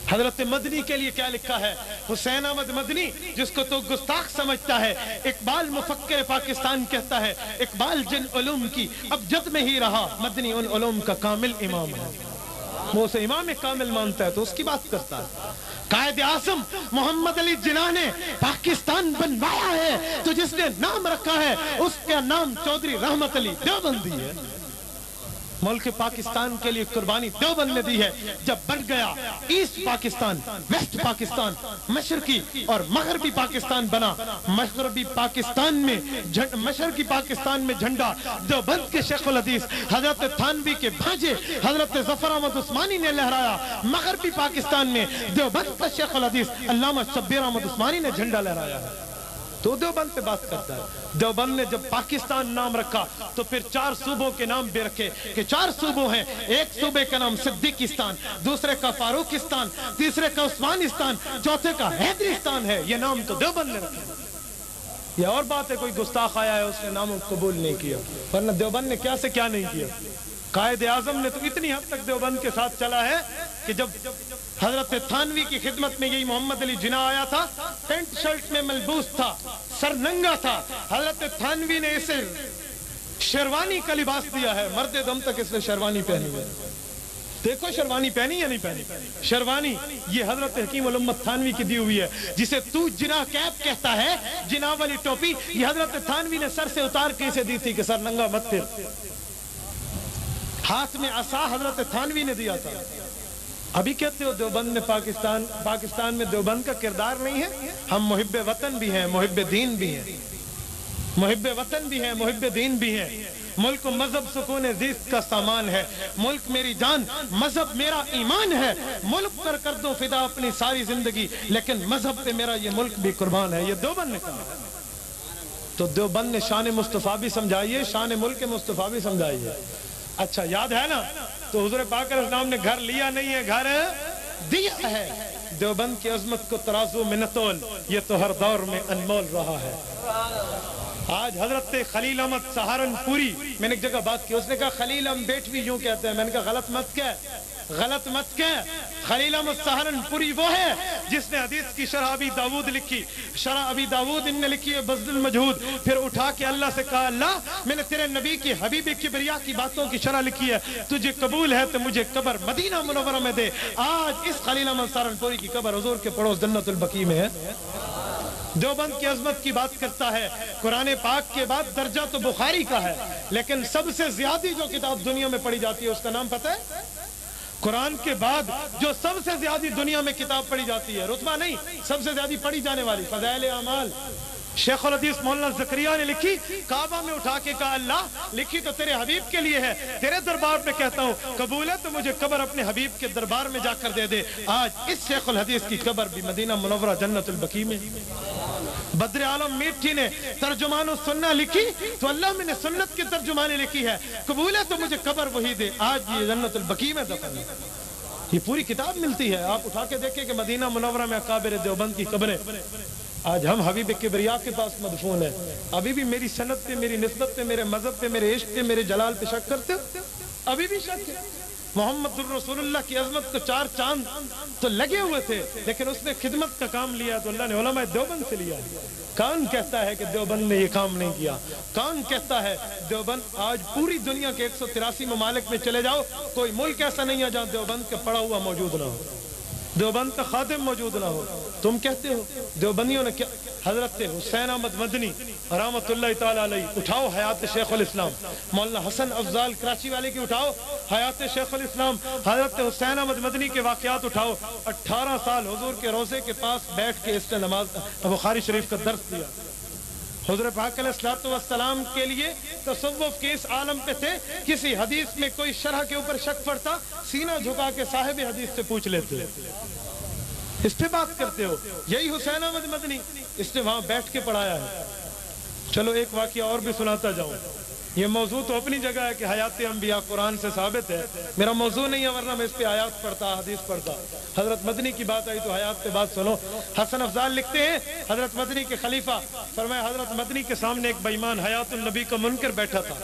حضرت مدنی کے لیے کیا لکھا ہے؟ حسین احمد مدنی جس کو تو گستاخ سمجھتا ہے، اقبال مفکر پاکستان کہتا ہے اقبال جن علوم کی اب جد میں ہی رہا، مدنی ان علوم کا کامل امام ہے. وہ اسے امام کامل مانتا ہے تو اس کی بات کرتا ہے. قائد اعظم محمد علی جناح نے پاکستان بنوایا ہے تو جس نے نام رکھا ہے اس کا نام چودھری رحمت علی دیوبندی ہے. ملک پاکستان کے لیے قربانی دیوبند نے دی ہے. جب بن گیا ایسٹ پاکستان، ویسٹ پاکستان، مشرقی اور مغربی پاکستان بنا. مغربی پاکستان میں مشرقی پاکستان میں جھنڈا دیوبند کے شیخ الحدیث حضرت تھانوی کے بھانجے حضرت ظفر احمد عثمانی نے لہرایا. مغربی پاکستان میں دیوبند کا شیخ الحدیث علامہ شبیر احمد عثمانی نے جھنڈا لہرایا ہے. تو دیوبند پہ بات کرتا ہے. دیوبند نے جب پاکستان نام رکھا تو پھر 4 صوبوں کے نام بھی رکھے کہ 4 صوبوں ہیں. ایک صوبے کا نام صدیقستان، دوسرے کا فاروقستان، تیسرے کا عثمانستان، چوتھے کا حیدریستان ہے. یہ نام تو دیوبند نے رکھے. یہ اور بات ہے کوئی گستاخ آیا ہے اس نے نام قبول نہیں کیا، ورنہ دیوبند نے کیا سے کیا نہیں کیا. قائد اعظم نے تو اتنی حد تک دیوبند کے ساتھ چلا ہے کہ جب حضرت تھانوی کی خدمت میں یہی محمد علی جناح آیا تھا، پینٹ شرٹ میں ملبوس تھا، سر ننگا تھا. حضرت تھانوی نے اسے شیروانی کا لباس دیا ہے. مرد دم تک اس نے شیروانی پہنی ہے. دیکھو شیروانی پہنی یا نہیں پہنی؟ شیروانی یہ حضرت حکیم الامت تھانوی کی دی ہوئی ہے. جسے تو جناح کیپ کہتا ہے، جناح والی ٹوپی، یہ حضرت تھانوی نے سر سے اتار کے اسے دی تھی کہ سر ننگا مت پھر. ہاتھ میں عصا حضرت تھانوی نے دیا تھا. ابھی کہتے ہو دیوبند نے پاکستان میں دیوبند کا کردار نہیں ہے. ہم محب وطن بھی ہیں، محب دین بھی ہیں، محب وطن بھی ہیں، محب دین بھی ہیں. ملک و مذہب سکون زیست کا سامان ہے. ملک میری جان، مذہب میرا ایمان ہے. ملک پر کر دو فدا اپنی ساری زندگی، لیکن مذہب پہ میرا یہ ملک بھی قربان ہے. یہ دیوبند نے کہا. تو دیوبند نے شان مصطفیٰ بھی سمجھائیے، شان ملک مصطفیٰ بھی سمجھائیے. اچھا یاد ہے نا؟ تو حضور پاک علیہ السلام نے گھر لیا نہیں ہے، گھر دیا ہے. دیوبند کی عظمت کو ترازو میں نہ تول، یہ تو ہر دور میں انمول رہا ہے. آج حضرت خلیل احمد سہارنپوری، میں نے ایک جگہ بات کی، اس نے کہا خلیل ہم بیٹھ بھی یوں کہتے ہیں. میں نے کہا غلط مت کہہ، غلط مت کہہ. خلیل احمد سہارنپوری وہ ہے جس نے حدیث کی شرح ابی داود لکھی. شرح ابی داود ان نے لکھی ہے بذل المجہود. پھر اٹھا کے اللہ سے کہا اللہ میں نے تیرے نبی کی حبیب کبریا کی باتوں کی شرح لکھی ہے، تجھے قبول ہے تو مجھے قبر مدینہ منورہ میں دے. آج اس خلیل احمد سہارنپوری کی قبر حضور کے پڑوس جنت البقیع میں ہے. دیوبند کی عظمت کی بات کرتا ہے. قرآن پاک کے بعد درجہ تو بخاری کا ہے، لیکن سب سے زیادہ جو کتاب دنیا میں پڑھی جاتی ہے اس کا نام پتہ ہے؟ قرآن کے بعد جو سب سے زیادہ دنیا میں کتاب پڑھی جاتی ہے، رتبہ نہیں، سب سے زیادہ پڑھی جانے والی فضائل اعمال. شیخ الحدیث مولانا زکریا نے لکھی، کعبہ میں اٹھا کے کہا اللہ لکھی تو تیرے حبیب کے لیے ہے، تیرے دربار میں کہتا ہوں قبول ہے تو مجھے قبر اپنے حبیب کے دربار میں جا کر دے دے. آج اس شیخ الحدیث کی قبر بھی مدینہ منورہ جنت البقیع میں. بدر عالم میٹھی نے ترجمان السنہ لکھی تو اللہ میں نے سنت کے ترجمانے لکھی ہے، قبول ہے تو مجھے قبر وہی دے، آج یہ جنت البقیع میں دفن ہے۔ یہ پوری کتاب ملتی ہے، آپ اٹھا کے دیکھیں کہ مدینہ منورہ میں اکابر دیوبند کی قبریں، آج ہم حبیب کبریا کے پاس مدفون ہیں، ابھی بھی میری سنت پہ، میری نسبت پہ، میرے مذہب پہ، میرے عشق پہ، میرے جلال پہ شک کرتے ہو؟ ابھی بھی شک ہے۔ محمد الرسول اللہ کی عظمت کو 4 چاند تو لگے ہوئے تھے، لیکن اس نے خدمت کا کام لیا تو اللہ نے علماء دیوبند سے لیا۔ کون کہتا ہے کہ دیوبند نے یہ کام نہیں کیا؟ کون کہتا ہے دیوبند؟ آج پوری دنیا کے 183 ممالک میں چلے جاؤ، کوئی ملک ایسا نہیں ہے جہاں دیوبند کا پڑھا ہوا موجود نہ ہو، دیوبند کا خادم موجود نہ ہو۔ تم کہتے ہو دیوبندیوں نے کیا؟ حضرت حسین احمد مدنی رحمۃ اللہ تعالی علیہ، اٹھاؤ حیات شیخ الاسلام۔ مولانا حسن افضال کراچی والے کی اٹھاؤ حیات شیخ الاسلام۔ حضرت حسین احمد مدنی کے واقعات اٹھاؤ، 18 سال حضور کے روزے کے پاس بیٹھ کے اس نے نماز بخاری شریف کا درس دیا۔ حضور پاک علیہ الصلوۃ والسلام کے لیے تصوف کے اس عالم پہ تھے، کسی حدیث میں کوئی شرح کے اوپر شک پڑتا، سینہ جھکا کے صاحب حدیث سے پوچھ لیتے، اس پہ بات کرتے ہو۔ یہی حسین احمد مدنی، اس نے وہاں بیٹھ کے پڑھایا ہے۔ چلو ایک واقعہ اور بھی سناتا جاؤں، یہ موضوع تو اپنی جگہ ہے کہ حیات انبیاء قرآن سے ثابت ہے، میرا موضوع نہیں ہے، ورنہ میں اس پہ آیات پڑھتا، حدیث پڑھتا۔ حضرت مدنی کی بات آئی تو حیات پہ بات سنو۔ حسن افضال لکھتے ہیں حضرت مدنی کے خلیفہ، فرمایا حضرت مدنی کے سامنے ایک بے ایمان حیات النبی کا منکر بیٹھا تھا۔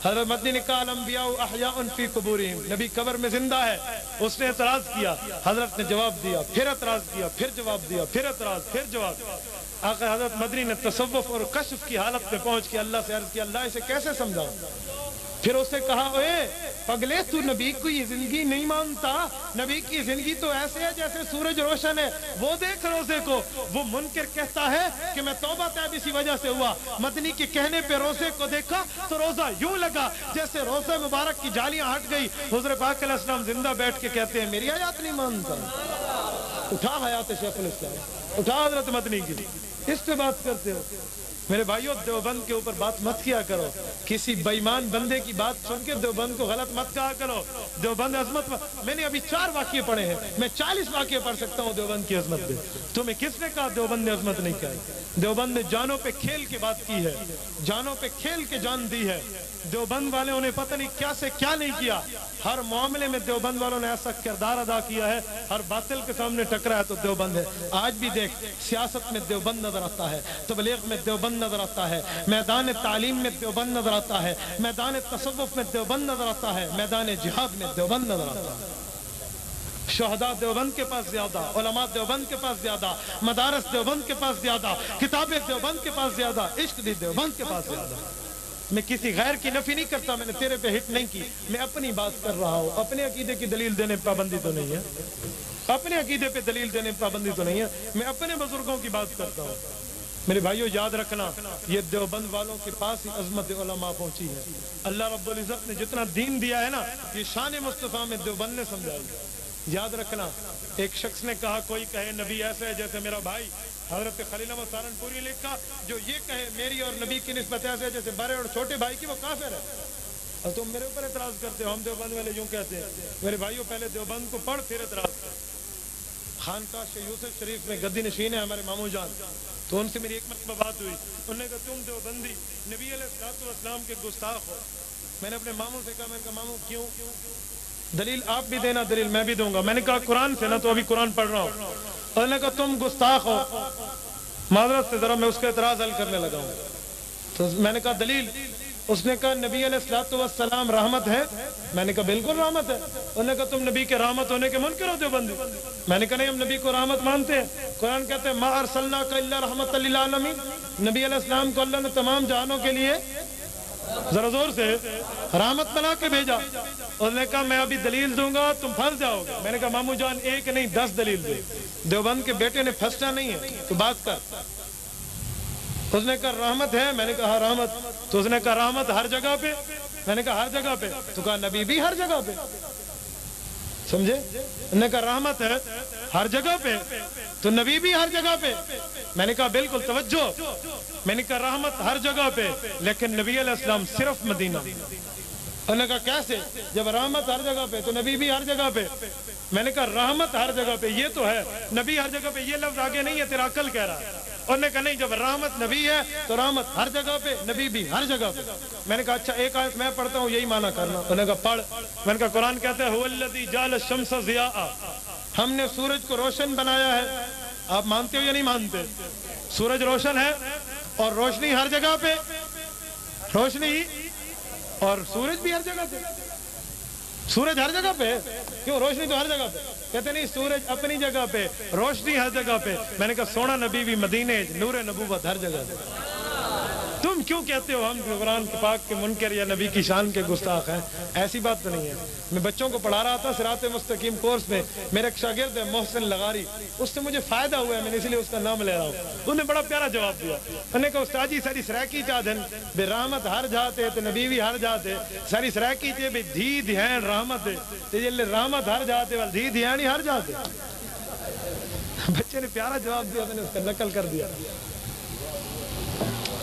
حضرت مدنی نے کہا الانبیاء احیاء فی قبورہم، نبی قبر میں زندہ ہے۔ اس نے اعتراض کیا، حضرت نے جواب دیا، پھر اعتراض کیا، پھر جواب دیا، پھر اعتراض، پھر جواب۔ آخر حضرت مدنی نے تصوف اور کشف کی حالت میں پہنچ کے اللہ سے عرض کیا اللہ اسے کیسے سمجھاؤں؟ پھر اسے کہا اے پگلے تو نبی کو یہ زندگی نہیں مانتا، نبی کی زندگی تو ایسے ہے جیسے سورج روشن ہے، وہ دیکھ روزے کو۔ وہ منکر کہتا ہے کہ میں توبہ طیب اسی وجہ سے ہوا، مدنی کے کہنے پہ روزے کو دیکھا تو روزہ یوں لگا جیسے روزہ مبارک کی جالیاں ہٹ گئی۔ حضور پاک علیہ السلام زندہ بیٹھ کے کہتے ہیں میری حیات نہیں مانتا۔ اٹھا حیات شیخ الاسلام، اٹھا حضرت مدنی کی، اس پہ بات کرتے ہو۔ میرے بھائیوں دیوبند کے اوپر بات مت کیا کرو، کسی بے ایمان بندے کی بات سن کے دیوبند کو غلط مت کہا کرو۔ دیوبند عظمت، میں نے ابھی 4 واقعے پڑھے ہیں، میں 40 واقعے پڑھ سکتا ہوں دیوبند کی عظمت پہ۔ تمہیں کس نے کہا دیوبند نے عظمت نہیں کہی؟ دیوبند نے جانوں پہ کھیل کے بات کی ہے، جانوں پہ کھیل کے جان دی ہے۔ دیوبند والے انہیں پتہ نہیں کیا سے کیا نہیں کیا، ہر معاملے میں دیوبند والوں نے ایسا کردار ادا کیا ہے، ہر باطل کے سامنے ٹکرا ہے تو دیوبند ہے۔ آج بھی دیکھ سیاست میں دیوبند نظر آتا ہے، تبلیغ میں دیوبند نظر آتا ہے، میدان تعلیم میں دیوبند نظر آتا ہے، میدان تصوف میں دیوبند نظر آتا ہے، میدان جہاد میں دیوبند نظر آتا ہے۔ شہداء دیوبند کے پاس زیادہ، علماء دیوبند کے پاس زیادہ، مدارس دیوبند کے پاس زیادہ، کتابیں دیوبند کے پاس زیادہ، عشق بھی دیوبند کے پاس زیادہ۔ میں کسی غیر کی نفی نہیں کرتا، میں نے تیرے پہ ہٹ نہیں کی، میں اپنی بات کر رہا ہوں۔ اپنے عقیدے کی دلیل دینے پہ پابندی تو نہیں ہے، اپنے عقیدے پہ دلیل دینے پہ پابندی تو نہیں ہے، میں اپنے بزرگوں کی بات کرتا ہوں۔ میرے بھائیوں یاد رکھنا، یہ دیوبند والوں کے پاس ہی عظمت علماء پہنچی ہے۔ اللہ رب العزت نے جتنا دین دیا ہے نا، یہ شان مصطفیٰ میں دیوبند نے سمجھائی۔ یاد رکھنا، ایک شخص نے کہا کوئی کہے نبی ایسا ہے جیسے میرا بھائی، حضرت خلیل احمد سہارنپوری نے لکھا جو یہ کہے میری اور نبی کی نسبت ایسے ہے جیسے بڑے اور چھوٹے بھائی کی، وہ کافر ہے۔ اور تم میرے اوپر اعتراض کرتے ہو، ہم دیوبند والے یوں کہتے ہیں۔ میرے بھائیوں پہلے دیوبند کو پڑھ پھر اعتراض کر۔ خانقاہ شیخ یوسف شریف میں گدی نشین ہے ہمارے ماموں جان، تو ان سے میری ایک مرتبہ بات ہوئی، انہوں نے کہا تم دیوبندی نبی علیہ الصلوۃ والسلام کے گستاخ ہو۔ میں نے اپنے ماموں سے کہا، میں نے کہا ماموں کیوں؟ دلیل آپ بھی دینا، دلیل میں بھی دوں گا۔ میں نے کہا قرآن سے نا، تو ابھی قرآن پڑھ رہا ہوں۔ انہوں نے کہا تم گستاخ ہو۔ معذرت سے ذرا میں اس کا اعتراض حل کرنے لگا ہوں، تو میں نے کہا دلیل؟ اس نے کہا نبی علیہ الصلوۃ والسلام رحمت ہے۔ میں نے کہا بالکل رحمت ہے۔ انہوں نے کہا تم نبی کے رحمت ہونے کے منکر ہو دیوبندی؟ میں نے کہا نہیں، ہم نبی کو رحمت مانتے ہیں۔ قرآن کہتے ہیں ما ارسلناک الا رحمۃ للعالمین، نبی علیہ السلام کو اللہ نے تمام جہانوں کے لیے ذرا زور سے رحمت بنا کے بھیجا۔ انہوں نے کہا میں ابھی دلیل دوں گا تم پھنس جاؤ گے۔ میں نے کہا ماموں جان ایک نہیں 10 دلیل دے، دیوبند کے بیٹے نے پھنسنا نہیں ہے تو بات کر۔ اس نے کہا رحمت ہے، میں نے کہا رحمت، تو اس نے کہا رحمت ہر جگہ پہ، میں نے کہا ہر جگہ پہ، تو کہا نبی بھی ہر جگہ پہ، سمجھے؟ انہوں نے کہا رحمت ہے ہر جگہ پہ تو نبی بھی ہر جگہ پہ۔ میں نے کہا بالکل توجہ، میں نے کہا رحمت ہر جگہ پہ لیکن نبی علیہ السلام صرف مدینہ۔ انہوں نے کہا کیسے؟ جب رحمت ہر جگہ پہ تو نبی بھی ہر جگہ پہ۔ میں نے کہا رحمت ہر جگہ پہ یہ تو ہے، نبی ہر جگہ پہ یہ لفظ آگے نہیں ہے، تیرا عقل کہہ رہا ہے۔ انہوں نے کہا نہیں، جب رحمت نبی ہے تو رحمت ہر جگہ پہ، نبی بھی ہر جگہ پہ۔ میں نے کہا اچھا ایک آیت میں پڑھتا ہوں یہی معنی کرنا۔ انہوں نے کہا پڑھ۔ میں نے کہا قرآن کہتا ہے هو الذی جعل الشمس ضیاء، ہم نے سورج کو روشن بنایا ہے۔ آپ مانتے ہو یا نہیں مانتے؟ سورج روشن ہے اور روشنی ہر جگہ پہ، روشنی اور سورج بھی ہر جگہ پہ۔ سورج ہر جگہ پہ کیوں؟ روشنی تو ہر جگہ پہ۔ کہتے نہیں سورج اپنی جگہ پہ، روشنی ہر جگہ پہ۔ میں نے کہا سونا نبی بھی مدینے، نور نبوت ہر جگہ پہ۔ تم کیوں کہتے ہو ہم قرآن پاک کے منکر یا نبی کی شان کے گستاخ ہیں؟ ایسی بات تو نہیں ہے۔ میں بچوں کو پڑھا رہا تھا صراط مستقیم کورس میں، میرا ایک شاگرد ہے محسن لغاری، اس سے مجھے فائدہ ہوا ہے، میں نے اس لیے اس کا نام لے رہا ہوں۔ انہوں نے بڑا پیارا جواب دیا۔ انہوں نے کہا استاد جی ساری سرائکی چاہدن بے رحمت ہر جاتے تو نبی بھی ہر جاتے، ساری سرائکی چے بے دھی دھیان رحمت ہے تو جل رحمت ہر جاتے وال دھی دھیان ہی ہر جاتے۔ بچے نے پیارا جواب دیا، میں نے اس کا نقل کر دیا،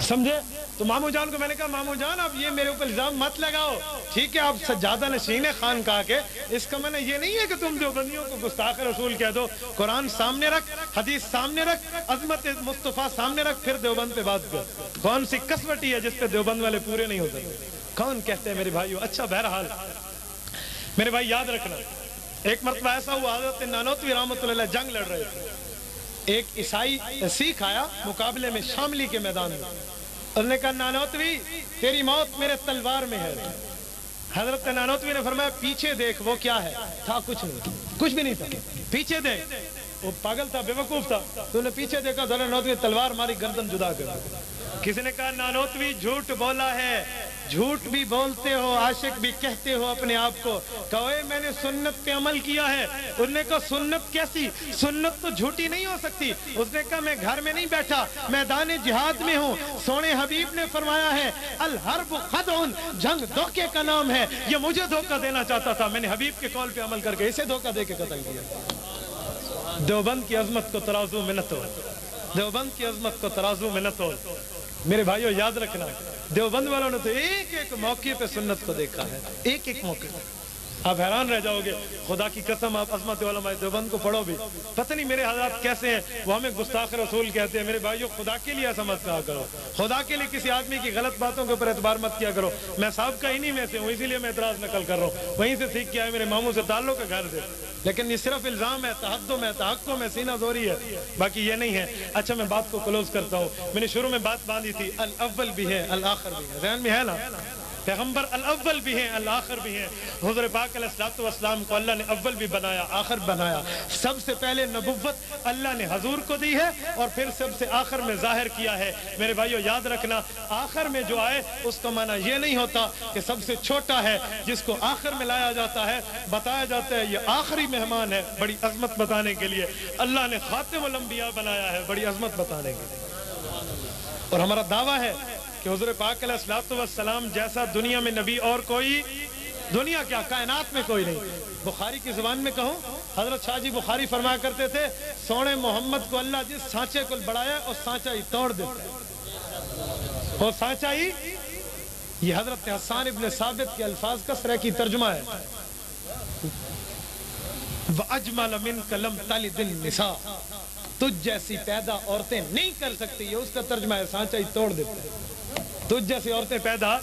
سمجھے؟ تو مامو جان کو میں نے کہا مامو جان آپ یہ میرے اوپر الزام مت لگاؤ، ٹھیک ہے آپ سجادہ نشین خان کہا کے، اس کا میں نے یہ نہیں ہے کہ تم دیوبندیوں کو گستاخ رسول کہہ دو۔ قرآن سامنے رکھ، حدیث سامنے رکھ، عظمت مصطفیٰ سامنے رکھ، پھر دیوبند پہ بات کر۔ کون سی کسوٹی ہے جس پہ دیوبند والے پورے نہیں ہوتے؟ کون کہتے ہیں میرے بھائیو؟ اچھا بہرحال میرے بھائی یاد رکھنا، ایک مرتبہ ایسا ہوا حضرت نانوتوی رحمۃ اللہ علیہ جنگ لڑ رہے تھے، ایک عیسائی سیکھ آیا مقابلے میں شاملی کے میدان میں، انہوں نے کہا نانوتوی تیری موت میرے تلوار میں ہے۔ حضرت نانوتوی نے فرمایا پیچھے دیکھ وہ کیا ہے؟ تھا کچھ نہیں، کچھ بھی نہیں تھا، پیچھے دیکھ۔ وہ پاگل تھا، بے وقوف تھا، تو انہوں نے پیچھے دیکھا تو نانوتوی تلوار ماری گردن جدا کر۔ کسی نے کہا نانوتوی جھوٹ بولا ہے، جھوٹ بھی بولتے ہو، عاشق بھی کہتے ہو اپنے آپ کو، کہو میں نے سنت پہ عمل کیا ہے۔ انہوں نے کہا سنت کیسی؟ سنت تو جھوٹی نہیں ہو سکتی۔ اس نے کہا میں گھر میں نہیں بیٹھا، میدان جہاد میں ہوں، سونے حبیب نے فرمایا ہے الحرب خدع، جنگ دھوکے کا نام ہے، یہ مجھے دھوکہ دینا چاہتا تھا، میں نے حبیب کے قول پہ عمل کر کے اسے دھوکہ دے کے قتل کیا۔ دیوبند کی عظمت کو ترازو میں نہ تول، دیوبند کی عظمت کو ترازو میں نہ تول۔ میرے بھائیو یاد رکھنا، دیوبند والوں نے تو ایک ایک موقع پہ سنت کو دیکھا ہے، ایک ایک موقع۔ آپ حیران رہ جاؤ گے، خدا کی قسم آپ عظمت علماء دیوبند کو پڑھو بھی، پتہ نہیں میرے حضرات کیسے ہیں، وہ ہمیں گستاخ رسول کہتے ہیں۔ میرے بھائیو خدا کے لیے ایسا مت کہا کرو، خدا کے لیے کسی آدمی کی غلط باتوں کے اوپر اعتبار مت کیا کرو۔ میں صاحب کا انہی میں سے ہوں، اسی لیے میں اعتراض نقل کر رہا ہوں، وہیں سے سیکھ کے آئے، میرے ماموں سے تعلق ہے گھر سے، لیکن یہ صرف الزام ہے، تحدم ہے، تحکم ہے، سینہ زوری ہے، باقی یہ نہیں ہے۔ اچھا میں بات کو کلوز کرتا ہوں، میں نے شروع میں بات باندھی تھی الاول بھی ہے الاخر بھی ہے، ذہن میں ہے نا؟ پیغمبر الاول بھی ہیں الاخر بھی ہیں۔ حضور پاک علیہ الصلوۃ والسلام کو اللہ نے اول بھی بنایا، آخر بنایا۔ سب سے پہلے نبوت اللہ نے حضور کو دی ہے اور پھر سب سے آخر میں ظاہر کیا ہے۔ میرے بھائیو یاد رکھنا، آخر میں جو آئے اس کا معنی یہ نہیں ہوتا کہ سب سے چھوٹا ہے جس کو آخر میں لایا جاتا ہے، بتایا جاتا ہے یہ آخری مہمان ہے، بڑی عظمت بتانے کے لیے اللہ نے خاتم الانبیاء بنایا ہے، بڑی عظمت بتانے کے لیے۔ اور ہمارا دعویٰ ہے کہ حضور پاک علیہ الصلوۃ والسلام جیسا دنیا میں نبی اور کوئی، دنیا کیا کائنات میں کوئی نہیں۔ بخاری کی زبان میں کہوں، حضرت شاہ جی بخاری فرمایا کرتے تھے سونے محمد کو اللہ جس سانچے کو بڑھایا اور سانچا ہی توڑ دیتا ہے، اور سانچا ہی، یہ حضرت حسان ابن ثابت کے الفاظ کا سرائکی ترجمہ ہے، وَأَجْمَلَ مِنْكَ لَمْ تَلِدِ النِّسَاء، تجھ جیسی پیدا عورتیں نہیں کر سکتی، یہ اس کا ترجمہ ہے، سانچا ہی توڑ دیتا ہے، تجھ جیسی عورتیں پیدا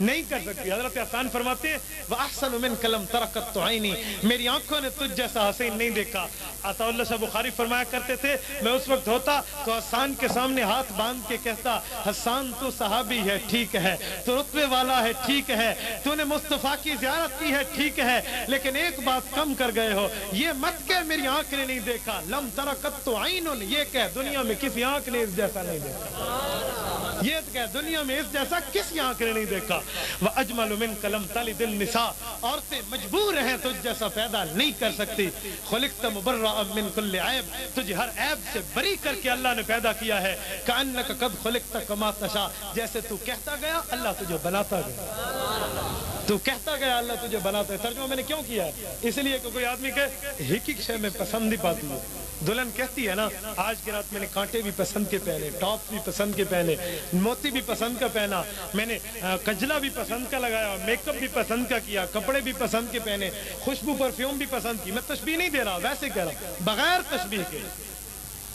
نہیں کر سکتی۔ حضرت حسان فرماتے ہیں وَأَحْسَنُ مِنْكَ لَمْ تَرَ قَطُّ عَيْنِي، میری آنکھوں نے تجھ جیسا حسین نہیں دیکھا۔ عطا اللہ شاہ بخاری فرمایا کرتے تھے میں اس وقت ہوتا تو حسان کے سامنے ہاتھ باندھ کے کہتا حسان تو صحابی ہے ٹھیک ہے، تو رتبے والا ہے ٹھیک ہے، تو نے مصطفیٰ کی زیارت کی ہے ٹھیک ہے، لیکن ایک بات کم کر گئے ہو، یہ مت کہ میری آنکھ نے نہیں دیکھا، لم تَرَ قَطُّ عَيْنٌ، یہ کہ دنیا میں کسی آنکھ نے اس جیسا نہیں دیکھا، یہ کہ دنیا میں اس جیسا کسی آنکھ نے نہیں دیکھا۔ وَأَجْمَلُ مِنْكَ لَمْ تَلِدِ النِّسَاء، عورتیں مجبور ہیں تجھ جیسا پیدا نہیں کر سکتی۔ خُلِقْتَ مُبَرَّأً مِنْ كُلِّ عَيْبٍ، تجھے ہر عیب سے بری کر کے اللہ نے پیدا کیا ہے۔ كَأَنَّكَ قَدْ خُلِقْتَ كَمَا تَشَاءُ، جیسے تو کہتا گیا اللہ تجھے بناتا گیا، تو کہتا گیا اللہ تجھے بناتا ہے۔ ترجمہ میں نے کیوں کیا ہے؟ اس لیے کہ کوئی آدمی کہ ہک ہک شے میں پسند ہی پاتی ہے، دلہن کہتی ہے نا آج کی رات میں نے کانٹے بھی پسند کے پہنے، ٹاپ بھی پسند کے پہنے، موتی بھی پسند کا پہنا، میں نے کجلا بھی پسند کا لگایا، میک اپ بھی پسند کا کیا، کپڑے بھی پسند کے پہنے، خوشبو پرفیوم بھی پسند کی۔ میں تشبیہ نہیں دے رہا، ویسے کہہ رہا بغیر تشبیہ کے۔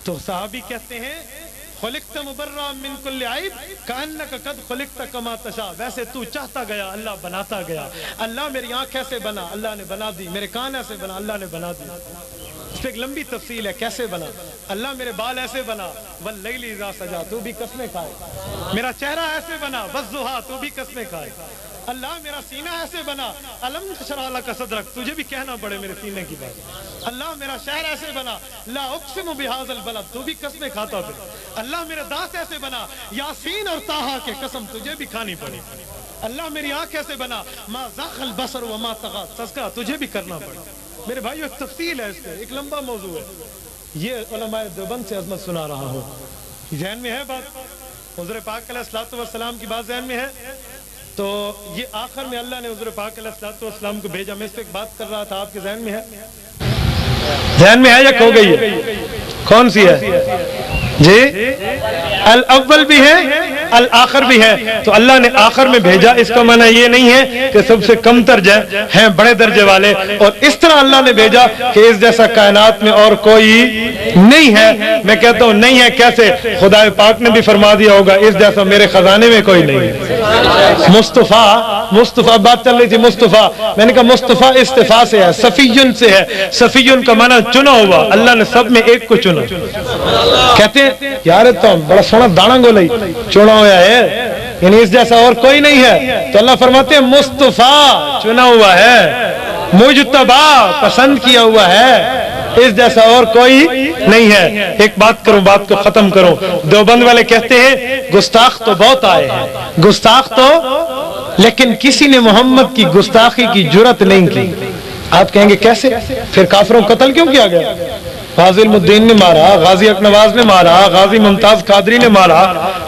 تو صحابی کہتے ہیں خلقت مبرأ من کل عیب کأنک قد خلقت کما تشاء، ویسے تو چاہتا گیا اللہ بناتا گیا۔ اللہ میری آنکھ ایسے بنا، اللہ نے بنا دی، میرے کان ایسے بنا، اللہ نے بنا دی۔ اس پہ ایک لمبی تفصیل ہے کیسے بنا۔ اللہ میرے بال ایسے بنا، واللیل اذا سجا، تو بھی قسمیں کھائے۔ میرا چہرہ ایسے بنا، والضحیٰ، تو بھی قسمیں کھائے۔ اللہ میرا سینہ ایسے بنا، الم نشرح لک صدرک، تجھے بھی کہنا پڑے میرے سینے کی بات۔ اللہ میرا شہر ایسے بنا، لا اقسم بہذا البلد، تو بھی قسمیں کھاتا پھر۔ اللہ میرے دانت ایسے بنا، یاسین اور طٰہٰ کے قسم تجھے بھی کھانی پڑی۔ اللہ میری آنکھ ایسے بنا، ما زاغ البصر وما طغیٰ، تذکرہ تجھے بھی کرنا پڑا۔ میرے بھائیو ایک تفصیل ہے اس پہ، ایک لمبا موضوع ہے۔ یہ علماء دیوبند سے عظمت سنا رہا ہوں، ذہن میں ہے بات؟ حضور پاک علیہ الصلوۃ والسلام کی بات ذہن میں ہے؟ تو یہ آخر میں اللہ نے حضور پاک علیہ الصلوۃ والسلام کو بھیجا۔ میں اس پہ ایک بات کر رہا تھا، آپ کے ذہن میں ہے؟ ذہن میں ہے یا کھو گئی ہے؟ کون سی ہے جی؟ الاول بھی ہے، الآخر بھی ہے۔ تو اللہ نے آخر میں بھیجا، اس کا معنی یہ نہیں ہے کہ سب سے کم درجہ ہیں بڑے درجے والے، اور اس طرح اللہ نے بھیجا کہ اس جیسا کائنات میں اور کوئی نہیں ہے۔ میں کہتا ہوں نہیں ہے کیسے؟ خدا پاک نے بھی فرما دیا ہوگا اس جیسا میرے خزانے میں کوئی نہیں ہے۔ مصطفیٰ بات چل رہی تھی، مصطفیٰ، میں نے کہا مصطفیٰ استفاء سے ہے، صفیٌ سے ہے۔ صفیٌ کا معنی چنا ہوا، اللہ نے سب میں ایک کو چنا۔ کہتے ہیں یار تو بڑا سونا دانا گولی چنا ہوا ہے، یعنی اس جیسا اور کوئی نہیں ہے۔ تو اللہ فرماتے ہیں مصطفیٰ چنا ہوا ہے، مجتبی پسند کیا ہوا ہے، اس جیسا اور کوئی نہیں ہے۔ ایک بات کروں، بات کو ختم کروں۔ دیوبند والے کہتے ہیں گستاخ تو بہت آئے ہیں، گستاخ تو، لیکن کسی نے محمد کی گستاخی کی جرت نہیں کی۔ آپ کہیں گے کیسے؟ پھر کافروں کو قتل کیوں کیا گیا؟ غازی المدین نے مارا، غازی اکنواز نے مارا، غازی ممتاز قادری نے مارا،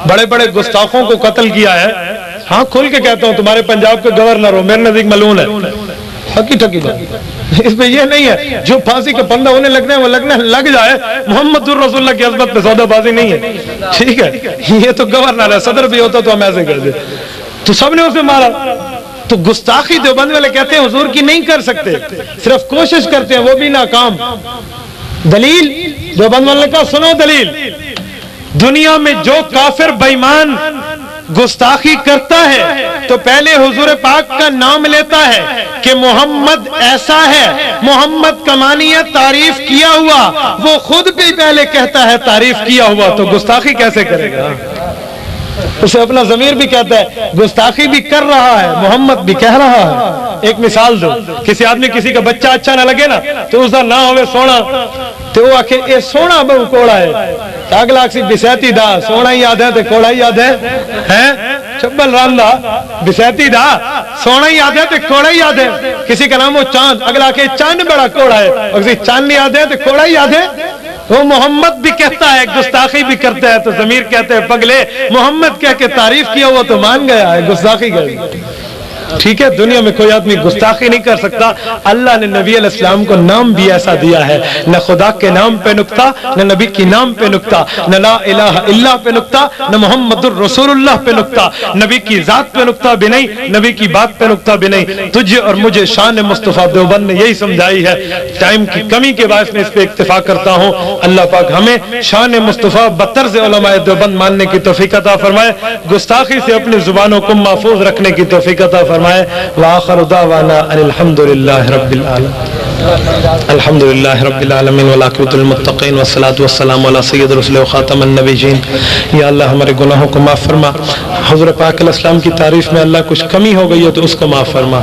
بڑے بڑے گستاخوں کو قتل کیا ہے۔ ہاں کھل کے کہتا ہوں، تمہارے پنجاب کے گورنر ہو، میرے نزدیک ملعون ہے، حقی ٹھکی بات۔ اس میں یہ نہیں ہے جو پھانسی کا بندہ ہونے لگنا ہے وہ لگنا لگ جائے، محمد الرسول اللہ کی عظمت پہ سودا بازی نہیں ہے، ٹھیک ہے؟ یہ تو گورنر ہے، صدر بھی ہوتا تو ہم ایسے کہتے، تو سب نے اسے مارا۔ تو گستاخی دیوبند والے کہتے ہیں حضور کی نہیں کر سکتے، صرف کوشش کرتے ہیں، وہ بھی ناکام۔ دلیل دیوبند والے کا سنو دلیل، دنیا میں جو کافر بے ایمان گستاخی کرتا ہے تو پہلے حضور پاک کا نام لیتا ہے کہ محمد ایسا ہے، محمد کا معنی ہے تعریف کیا ہوا، وہ خود بھی پہلے کہتا ہے تعریف کیا ہوا، تو گستاخی کیسے کرے گا؟ اسے اپنا ضمیر بھی کہتا ہے، گستاخی بھی کر رہا ہے، محمد بھی کہہ رہا ہے۔ ایک مثال دو، کسی آدمی کسی کا بچہ اچھا نہ لگے نا تو اس کا نہ ہوئے سونا، تو وہ آکھے اے سونا بہو کوڑا ہے، اگلا اکسی بسیتی دا، سونا ہی یاد ہے تو کوڑا ہی یاد ہے، چبل راندہ بسیتی دا، سونا ہی یاد ہے تو کوڑا ہی یاد ہے۔ کسی کا نام ہو چاند، اگلا کہ چاند بڑا کوڑا ہے، اور کسی چاند نہیں یاد ہے تو کوڑا ہی یاد ہے۔ وہ محمد بھی کہتا ہے، گستاخی بھی کرتا ہے، تو ضمیر کہتے ہیں پگلے محمد کہہ کے تعریف کیا ہوا تو مان گیا ہے، گستاخی کر گیا۔ ٹھیک ہے، دنیا میں کوئی آدمی گستاخی نہیں کر سکتا۔ اللہ نے نبی علیہ السلام کو نام بھی ایسا دیا ہے، نہ خدا کے نام پہ نکتہ، نہ نبی کی نام پہ نکتہ، نہ لا الہ الا پہ نکتہ، نہ محمد الرسول اللہ پہ نکتہ، نبی کی ذات پہ نکتہ بھی نہیں، نبی کی بات پہ نکتہ بھی نہیں۔ تجھے اور مجھے شان مصطفیٰ دیوبند نے یہی سمجھائی ہے۔ ٹائم کی کمی کے باعث میں اس پہ اکتفا کرتا ہوں۔ اللہ پاک ہمیں شان مصطفیٰ بطرز علماء دیوبند ماننے کی توفیق عطا فرمائے، گستاخی سے اپنی زبانوں کو محفوظ رکھنے کی توفیق عطا فرمائے۔ وآخر دعوانا ان الحمدللہ رب العالمین، الحمدللہ رب العالمین والعاقبۃ للمتقین والصلاۃ والسلام علی سید رسول و خاتم النبیین۔ یا اللہ ہمارے گناہوں کو معاف فرما، حضور پاک علیہ السلام کی تعریف میں اللہ کچھ کمی ہو گئی ہے تو اس کو معاف فرما،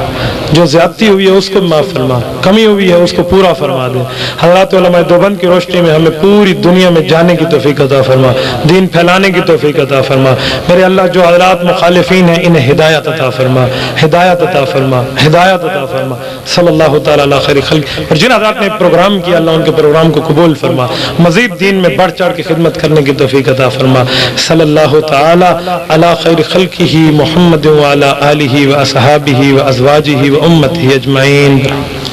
جو زیادتی ہوئی ہے اس کو معاف فرما، کمی ہوئی ہے اس کو پورا فرما دے۔ حضرات علماء دیوبند کی روشنی میں ہمیں پوری دنیا میں جانے کی توفیق عطا فرما، دین پھیلانے کی توفیق عطا فرما۔ میرے اللہ جو حضرات مخالفین ہیں انہیں ہدایت عطا فرما، ہدایت عطا فرما، ہدایت عطا فرما۔ صلی اللہ تعالیٰ علی خیر خلق۔ اور جن حضرات نے پروگرام کیا اللہ ان کے پروگرام کو قبول فرما، مزید دین میں بڑھ چڑھ کے خدمت کرنے کی توفیق عطا فرما۔ صلی اللہ تعالیٰ علی خیر خلقہ محمد وعلی آلہ و اصحابہ و ازواجہ و امتہ اجمعین۔